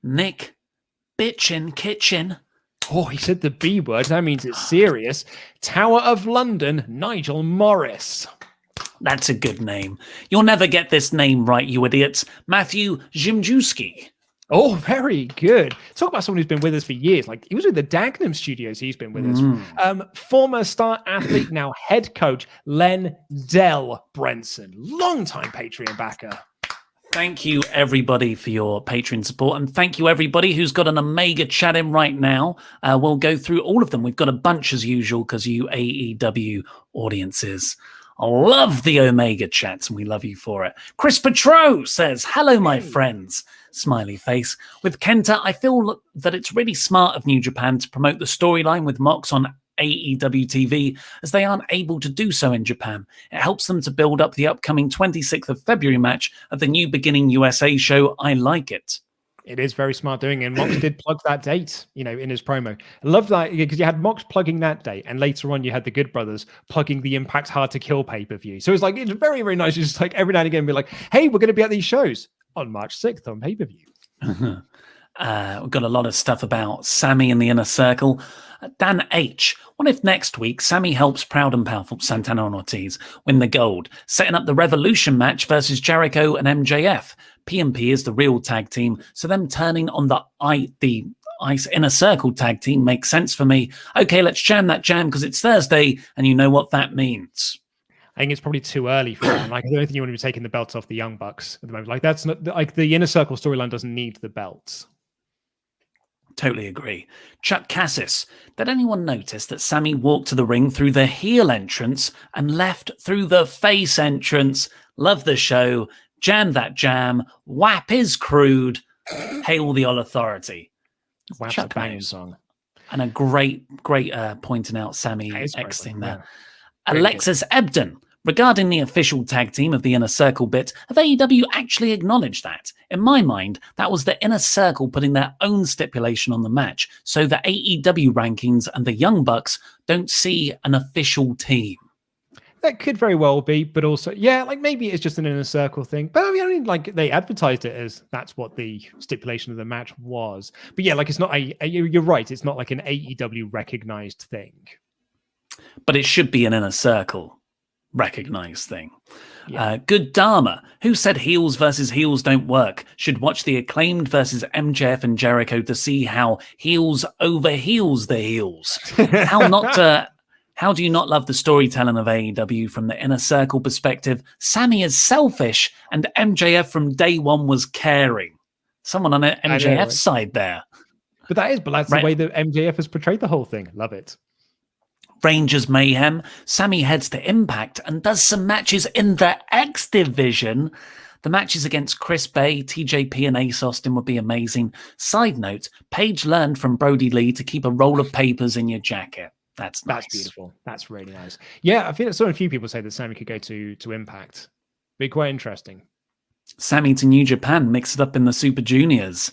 Nick Bitchin Kitchen. Oh, he said the B word. That means it's serious. Tower of London, Nigel Morris. That's a good name. You'll never get this name right, you idiots. Matthew Zimjewski. Oh, very good. Talk about someone who's been with us for years. Like, he was with the Dagenham Studios. He's been with us. Former star athlete, now head coach, Len Del Brenson. Longtime Patreon backer. Thank you, everybody, for your Patreon support. And thank you, everybody who's got an Omega chat in right now. We'll go through all of them. We've got a bunch as usual because you AEW audiences love the Omega chats, and we love you for it. Chris Petro says, hello, my friends. Smiley face. With Kenta, I feel that it's really smart of New Japan to promote the storyline with Mox on AEW TV, as they aren't able to do so in Japan. It helps them to build up the upcoming 26th of February match of the New Beginning USA show. I like it. It is very smart doing it. And Mox did plug that date, in his promo. I love that because you had Mox plugging that date, and later on you had the Good Brothers plugging the Impact Hard to Kill pay-per-view. So it's very, very nice. It's just like every now and again be like, hey, we're going to be at these shows on March 6th on pay-per-view. We've got a lot of stuff about Sammy in the Inner Circle. Dan H. What if next week Sammy helps Proud and Powerful Santana and Ortiz win the gold, setting up the Revolution match versus Jericho and MJF? P&P is the real tag team, so them turning on the Ice Inner Circle tag team makes sense for me. Okay, let's jam that jam because it's Thursday, and you know what that means. I think it's probably too early for that. Like, I don't think you want to be taking the belts off the Young Bucks at the moment. Like, that's not like the Inner Circle storyline doesn't need the belts. Totally agree. Chuck Cassis. Did anyone notice that Sammy walked to the ring through the heel entrance and left through the face entrance? Love the show. Jam that jam. WAP is crude. Hail the All Authority. WAP's Chuck a banging knows. song. And a great pointing out Sammy X thing there. Yeah. Alexis Ebden. Regarding the official tag team of the Inner Circle bit, have AEW actually acknowledged that? In my mind, that was the Inner Circle putting their own stipulation on the match, so the AEW rankings and the Young Bucks don't see an official team. That could very well be, but also, yeah, like maybe it's just an Inner Circle thing. But I mean, like they advertised it as that's what the stipulation of the match was. But yeah, like it's not you're right, it's not like an AEW recognized thing. But it should be an Inner Circle recognized thing. Yeah. Good Dharma, who said heels versus heels don't work, should watch the Acclaimed versus MJF and Jericho to see how heels over heels the heels. How do you not love the storytelling of AEW from the Inner Circle perspective? Sammy is selfish and MJF from day one was caring. Someone on MJF's side there. But that's the way that MJF has portrayed the whole thing. Love it. Rangers Mayhem. Sammy heads to Impact and does some matches in the X Division. The matches against Chris Bay, TJP, and Ace Austin would be amazing. Side note, Paige learned from Brody Lee to keep a roll of papers in your jacket. That's nice. That's beautiful. That's really nice. Yeah, I feel so a few people say that Sammy could go to Impact. Be quite interesting. Sammy to New Japan, mix it up in the Super Juniors.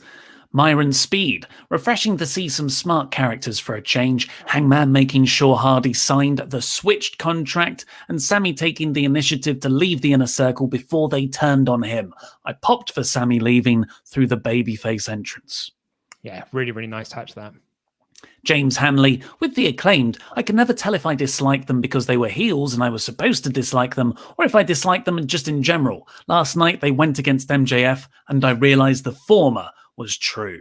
Myron Speed, refreshing to see some smart characters for a change. Hangman making sure Hardy signed the switched contract, and Sammy taking the initiative to leave the Inner Circle before they turned on him. I popped for Sammy leaving through the babyface entrance. Yeah, really, really nice touch that. James Hanley, with the Acclaimed, I can never tell if I disliked them because they were heels and I was supposed to dislike them, or if I disliked them just in general. Last night they went against MJF, and I realized the former was true.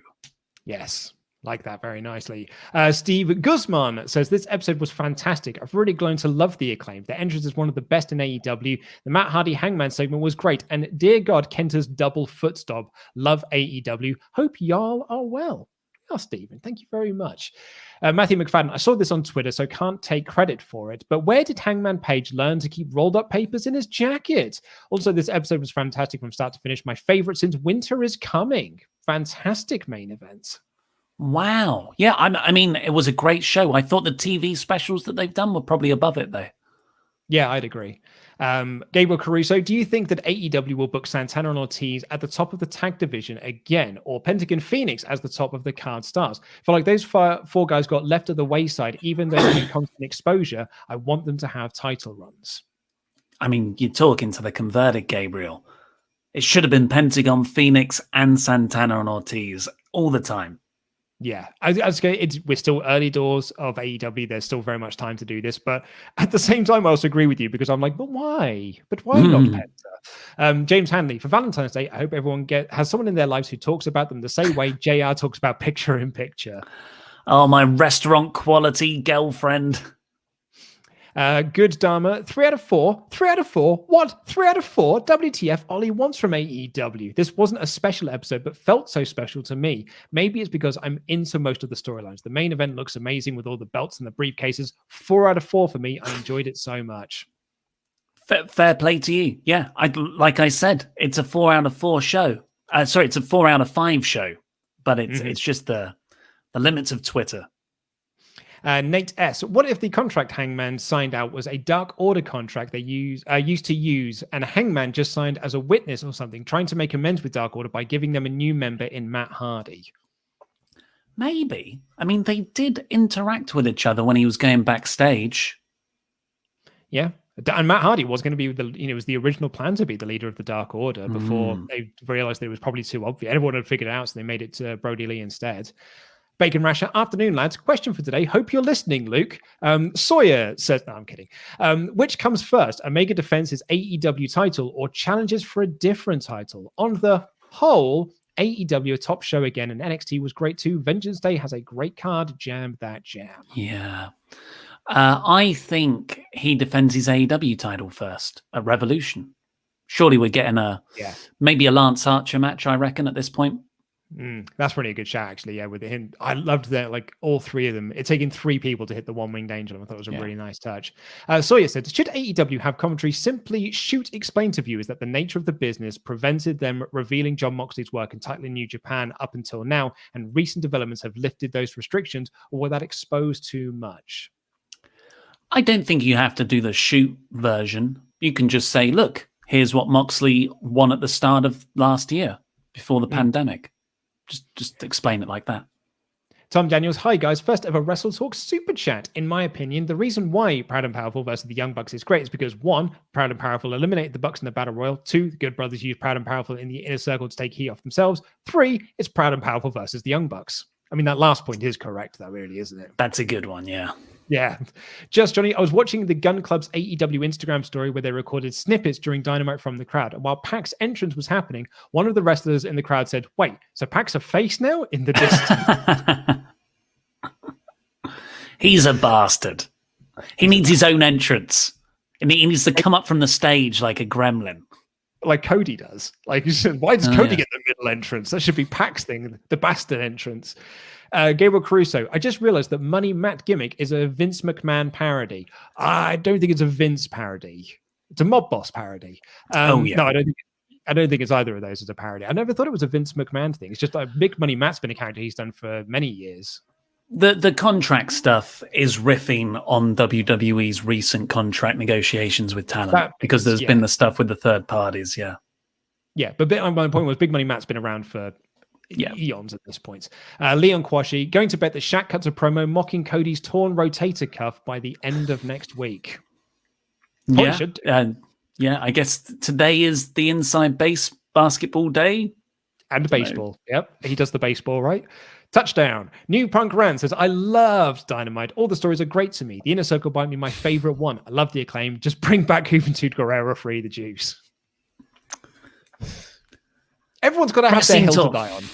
Yes, like that very nicely. Steve Guzman says, this episode was fantastic. I've really grown to love the Acclaim. The entrance is one of the best in AEW. The Matt Hardy Hangman segment was great. And dear God, Kenta's double foot stomp. Love AEW. Hope y'all are well. Oh, Stephen, thank you very much. Matthew McFadden, I saw this on Twitter, so can't take credit for it. But where did Hangman Page learn to keep rolled up papers in his jacket? Also, this episode was fantastic from start to finish. My favorite since Winter is Coming. Fantastic main event. Wow. Yeah, I mean, it was a great show. I thought the TV specials that they've done were probably above it, though. Yeah, I'd agree. Gabriel Caruso, do you think that AEW will book Santana and Ortiz at the top of the tag division again, or Pentagon Phoenix as the top of the card stars? I feel like those four guys got left at the wayside, even though they need constant exposure. I want them to have title runs. I mean, you're talking to the converted, Gabriel. It should have been Pentagon, Phoenix, and Santana and Ortiz all the time. Yeah, we're still early doors of AEW. There's still very much time to do this, but at the same time, I also agree with you because I'm like, but why? But why not Penta? James Hanley, for Valentine's Day, I hope everyone has someone in their lives who talks about them the same way JR talks about Picture in Picture. Oh, my restaurant quality girlfriend. Good Dharma, 3 out of 4. 3 out of 4. What? 3 out of 4? WTF Ollie wants from AEW. This wasn't a special episode, but felt so special to me. Maybe it's because I'm into most of the storylines. The main event looks amazing with all the belts and the briefcases. 4 out of 4 for me. I enjoyed it so much. Fair play to you. Yeah, like I said, it's a 4 out of 4 show. Sorry, it's a 4 out of 5 show, but it's just the limits of Twitter. Nate S. What if the contract Hangman signed out was a Dark Order contract they used to use, and Hangman just signed as a witness or something, trying to make amends with Dark Order by giving them a new member in Matt Hardy? Maybe. I mean, they did interact with each other when he was going backstage. Yeah, And Matt Hardy was going to be it was the original plan to be the leader of the Dark Order before they realized that it was probably too obvious. Everyone had figured it out, so they made it to Brody Lee instead. Bacon Rasher, afternoon, lads. Question for today. Hope you're listening, Luke. Sawyer says, no, I'm kidding. Which comes first, Omega defenses AEW title or challenges for a different title? On the whole, AEW a top show again, and NXT was great too. Vengeance Day has a great card. Jam that jam. Yeah. I think he defends his AEW title first at Revolution. Surely we're getting maybe a Lance Archer match, I reckon, at this point. That's really a good shout, actually. Yeah, with him, I loved that. Like all three of them, it's taken 3 people to hit the one-winged angel. I thought it was a really nice touch. Sawyer said, "Should AEW have commentary simply explain to viewers that the nature of the business prevented them revealing Jon Moxley's work in Title in New Japan up until now, and recent developments have lifted those restrictions, or were that exposed too much?" I don't think you have to do the shoot version. You can just say, "Look, here's what Moxley won at the start of last year before the pandemic." Just explain it like that. Tom Daniels, hi guys. First ever WrestleTalk super chat. In my opinion, the reason why Proud and Powerful versus the Young Bucks is great is because 1, Proud and Powerful eliminated the Bucks in the Battle Royal. 2, the Good Brothers used Proud and Powerful in the Inner Circle to take heat off themselves. 3, it's Proud and Powerful versus the Young Bucks. I mean, that last point is correct, though, really, isn't it? That's a good one, yeah. Yeah. Just Johnny, I was watching the Gun Club's AEW Instagram story where they recorded snippets during Dynamite from the crowd. And while Pac's entrance was happening, one of the wrestlers in the crowd said, "Wait, so Pac's a face now?" in the distance. He's a bastard. He needs his own entrance. And he needs to come up from the stage like a gremlin. Like Cody does. Like, why does Cody get the middle entrance? That should be Pac's thing, the bastard entrance. Gabriel Caruso, I just realized that Money Matt gimmick is a Vince McMahon parody. I don't think it's a Vince parody. It's a Mob Boss parody. No, I don't think it's either of those as a parody. I never thought it was a Vince McMahon thing. It's just like Big Money Matt's been a character he's done for many years. The contract stuff is riffing on WWE's recent contract negotiations with talent because there's been the stuff with the third parties, Yeah, but my point was Big Money Matt's been around for eons at this point. Leon Kwashi, going to bet that Shaq cuts a promo mocking Cody's torn rotator cuff by the end of next week. I guess today is the inside base basketball day. And baseball. Yep, he does the baseball, right? Touchdown. New Punk Rant says, I loved Dynamite. All the stories are great to me. The Inner Circle might be my favorite one. I love the Acclaim. Just bring back Juventud Guerrero, free the juice. Everyone's got to have their hill to die on.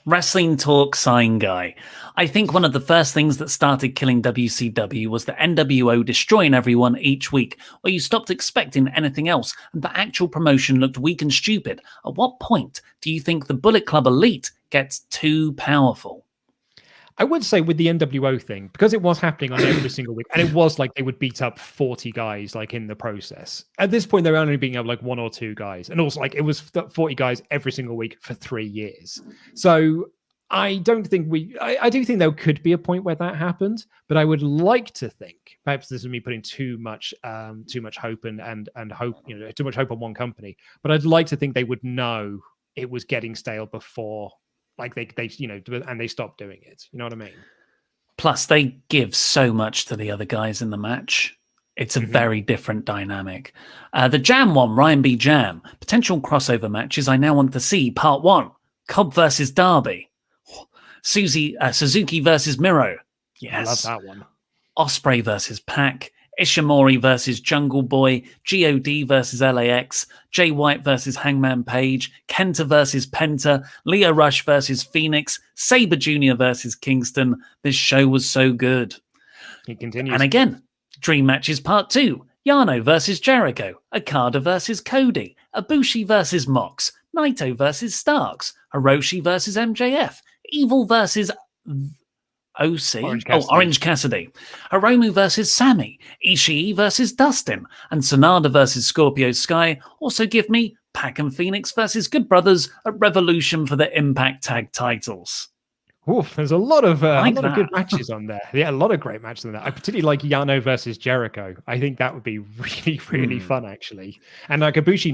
Wrestling Talk sign guy. I think one of the first things that started killing WCW was the NWO destroying everyone each week, where you stopped expecting anything else, and the actual promotion looked weak and stupid. At what point do you think the Bullet Club Elite gets too powerful? I would say with the NWO thing, because it was happening on every single week, and it was like they would beat up 40 guys like in the process. At this point, they were only beating up like 1 or 2 guys. And also like it was 40 guys every single week for 3 years. So I don't think I do think there could be a point where that happened, but I would like to think, perhaps this is me putting too much hope and hope, too much hope on one company, but I'd like to think they would know it was getting stale before. Like they and they stopped doing it. You know what I mean? Plus, they give so much to the other guys in the match. It's a very different dynamic. The Jam one, Ryan B. Jam. Potential crossover matches I now want to see. Part 1, Cobb versus Darby. Suzuki versus Miro. Yes. I love that one. Ospreay versus Pac. Ishimori versus Jungle Boy, GOD versus LAX, Jay White versus Hangman Page, Kenta versus Penta, Leo Rush versus Phoenix, Sabre Jr. versus Kingston. This show was so good. It continues. And again, Dream Matches Part 2, Yano versus Jericho, Okada versus Cody, Ibushi versus Mox, Naito versus Starks, Hiroshi versus MJF, Evil versus Orange Cassidy. Hiromu versus Sammy, Ishii versus Dustin, and Sonada versus Scorpio Sky. Also give me Pac and Phoenix versus Good Brothers at Revolution for the Impact Tag titles. Oof, there's a lot of good matches on there. Yeah, a lot of great matches on there. I particularly like Yano versus Jericho. I think that would be really, really fun, actually. And like Ibushi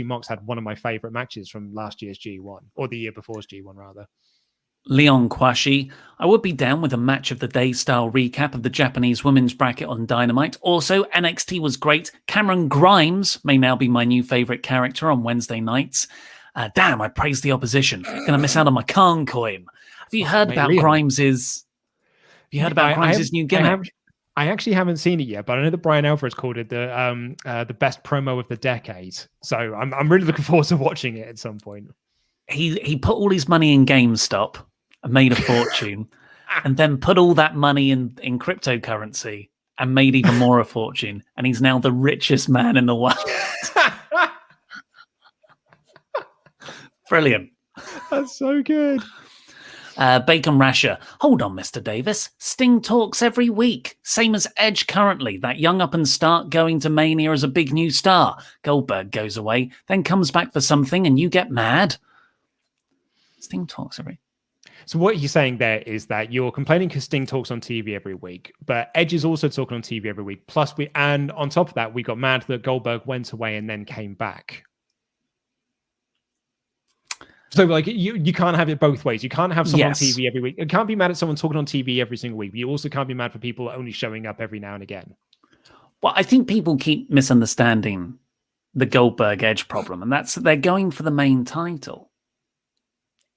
Mox had one of my favorite matches from last year's G1, or the year before's G1, rather. Leon Kwashi, I would be down with a match of the day style recap of the Japanese women's bracket on Dynamite. Also, NXT was great. Cameron Grimes may now be my new favorite character on Wednesday nights. Damn, I praised the opposition. Gonna miss out on my Khan coin. Have you heard about Leon. Grimes's? Have you heard about Grimes's new gimmick? I actually haven't seen it yet, but I know that Brian Alvarez called it the best promo of the decade. So I'm really looking forward to watching it at some point. He put all his money in GameStop and made a fortune, and then put all that money in cryptocurrency and made even more a fortune. And he's now the richest man in the world. Brilliant. That's so good. Bacon Rasher. Hold on, Mr. Davis. Sting talks every week. Same as Edge currently. That young up and start going to Mania as a big new star. Goldberg goes away, then comes back for something and you get mad. Sting talks every... So what you're saying there is that you're complaining because Sting talks on TV every week, but Edge is also talking on TV every week. Plus, and on top of that, we got mad that Goldberg went away and then came back. So, like, you can't have it both ways. You can't have someone on TV every week. You can't be mad at someone talking on TV every single week. But you also can't be mad for people only showing up every now and again. Well, I think people keep misunderstanding the Goldberg Edge problem, and that's that they're going for the main title.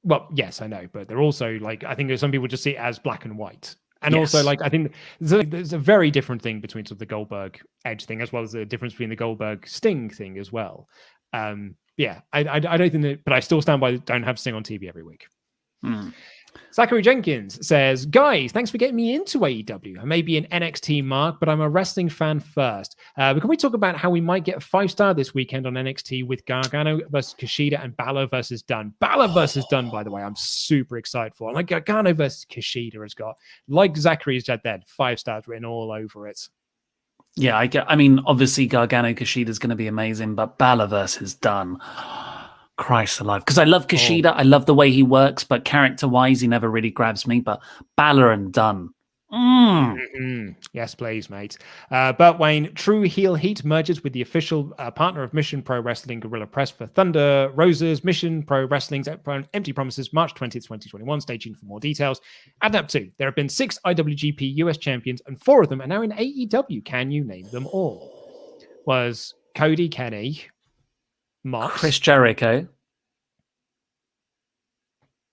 Well, yes, I know, but they're also like, I think there's some people just see it as black and white. And also, like, I think there's a very different thing between sort of the Goldberg Edge thing, as well as the difference between the Goldberg Sting thing as well. Yeah, I don't think that, but I still stand by don't have Sting on TV every week. Zachary Jenkins says, guys, thanks for getting me into AEW. I may be an NXT mark, but I'm a wrestling fan first. But can we talk about how we might get a 5-star this weekend on NXT with Gargano versus Kushida and Balor versus Dunn? Balor versus Dunn, by the way, I'm super excited for. Like Gargano versus Kushida has got, like Zachary's said then, 5 stars written all over it. Yeah, I mean, obviously Gargano Kushida is going to be amazing, but Balor versus Dunn, Christ alive. Because I love Kushida, I love the way he works, but character-wise, he never really grabs me. But Balor and Dunn. Yes, please, mate. Burt Wayne, True Heel Heat merges with the official partner of Mission Pro Wrestling, Gorilla Press for Thunder Rosa's Mission Pro Wrestling's Empty Promises, March 20th, 2021. Stay tuned for more details. Adding up to, there have been 6 IWGP US champions, and 4 of them are now in AEW. Can you name them all? Was Cody, Kenny, Mox, Chris Jericho.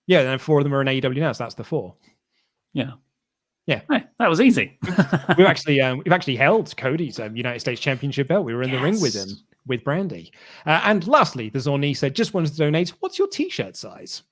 Yeah, and 4 of them are in AEW now, so that's the 4. Yeah. Yeah, hey, that was easy. we've actually held Cody's United States Championship belt. We were in the ring with him, with Brandy. And lastly, the Zorni said, just wanted to donate. What's your t-shirt size?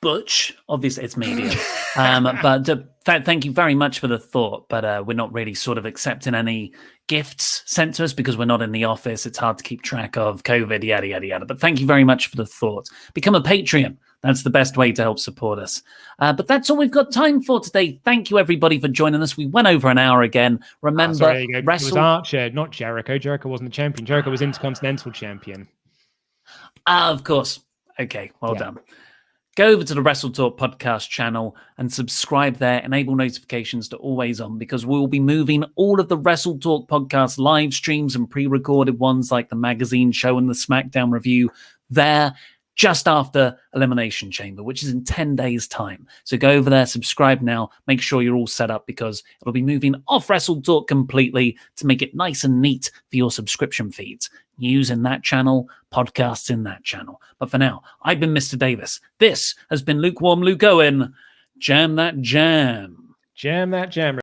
Butch, obviously it's medium. But thank you very much for the thought. But we're not really sort of accepting any gifts sent to us because we're not in the office. It's hard to keep track of COVID, yada, yada, yada. But thank you very much for the thought. Become a Patreon. That's the best way to help support us. But that's all we've got time for today. Thank you, everybody, for joining us. We went over an hour again. Remember, it was Archer, not Jericho. Jericho wasn't the champion. Jericho was Intercontinental champion. Of course. Okay, well done. Go over to the WrestleTalk podcast channel and subscribe there. Enable notifications to always on, because we'll be moving all of the WrestleTalk podcast live streams and pre-recorded ones like the magazine show and the SmackDown review there just after Elimination Chamber, which is in 10 days' time. So go over there, subscribe now, make sure you're all set up, because it'll be moving off WrestleTalk completely to make it nice and neat for your subscription feeds. News in that channel, podcasts in that channel. But for now, I've been Mr. Davis. This has been Lukewarm Luke Owen. Jam that jam. Jam that jam.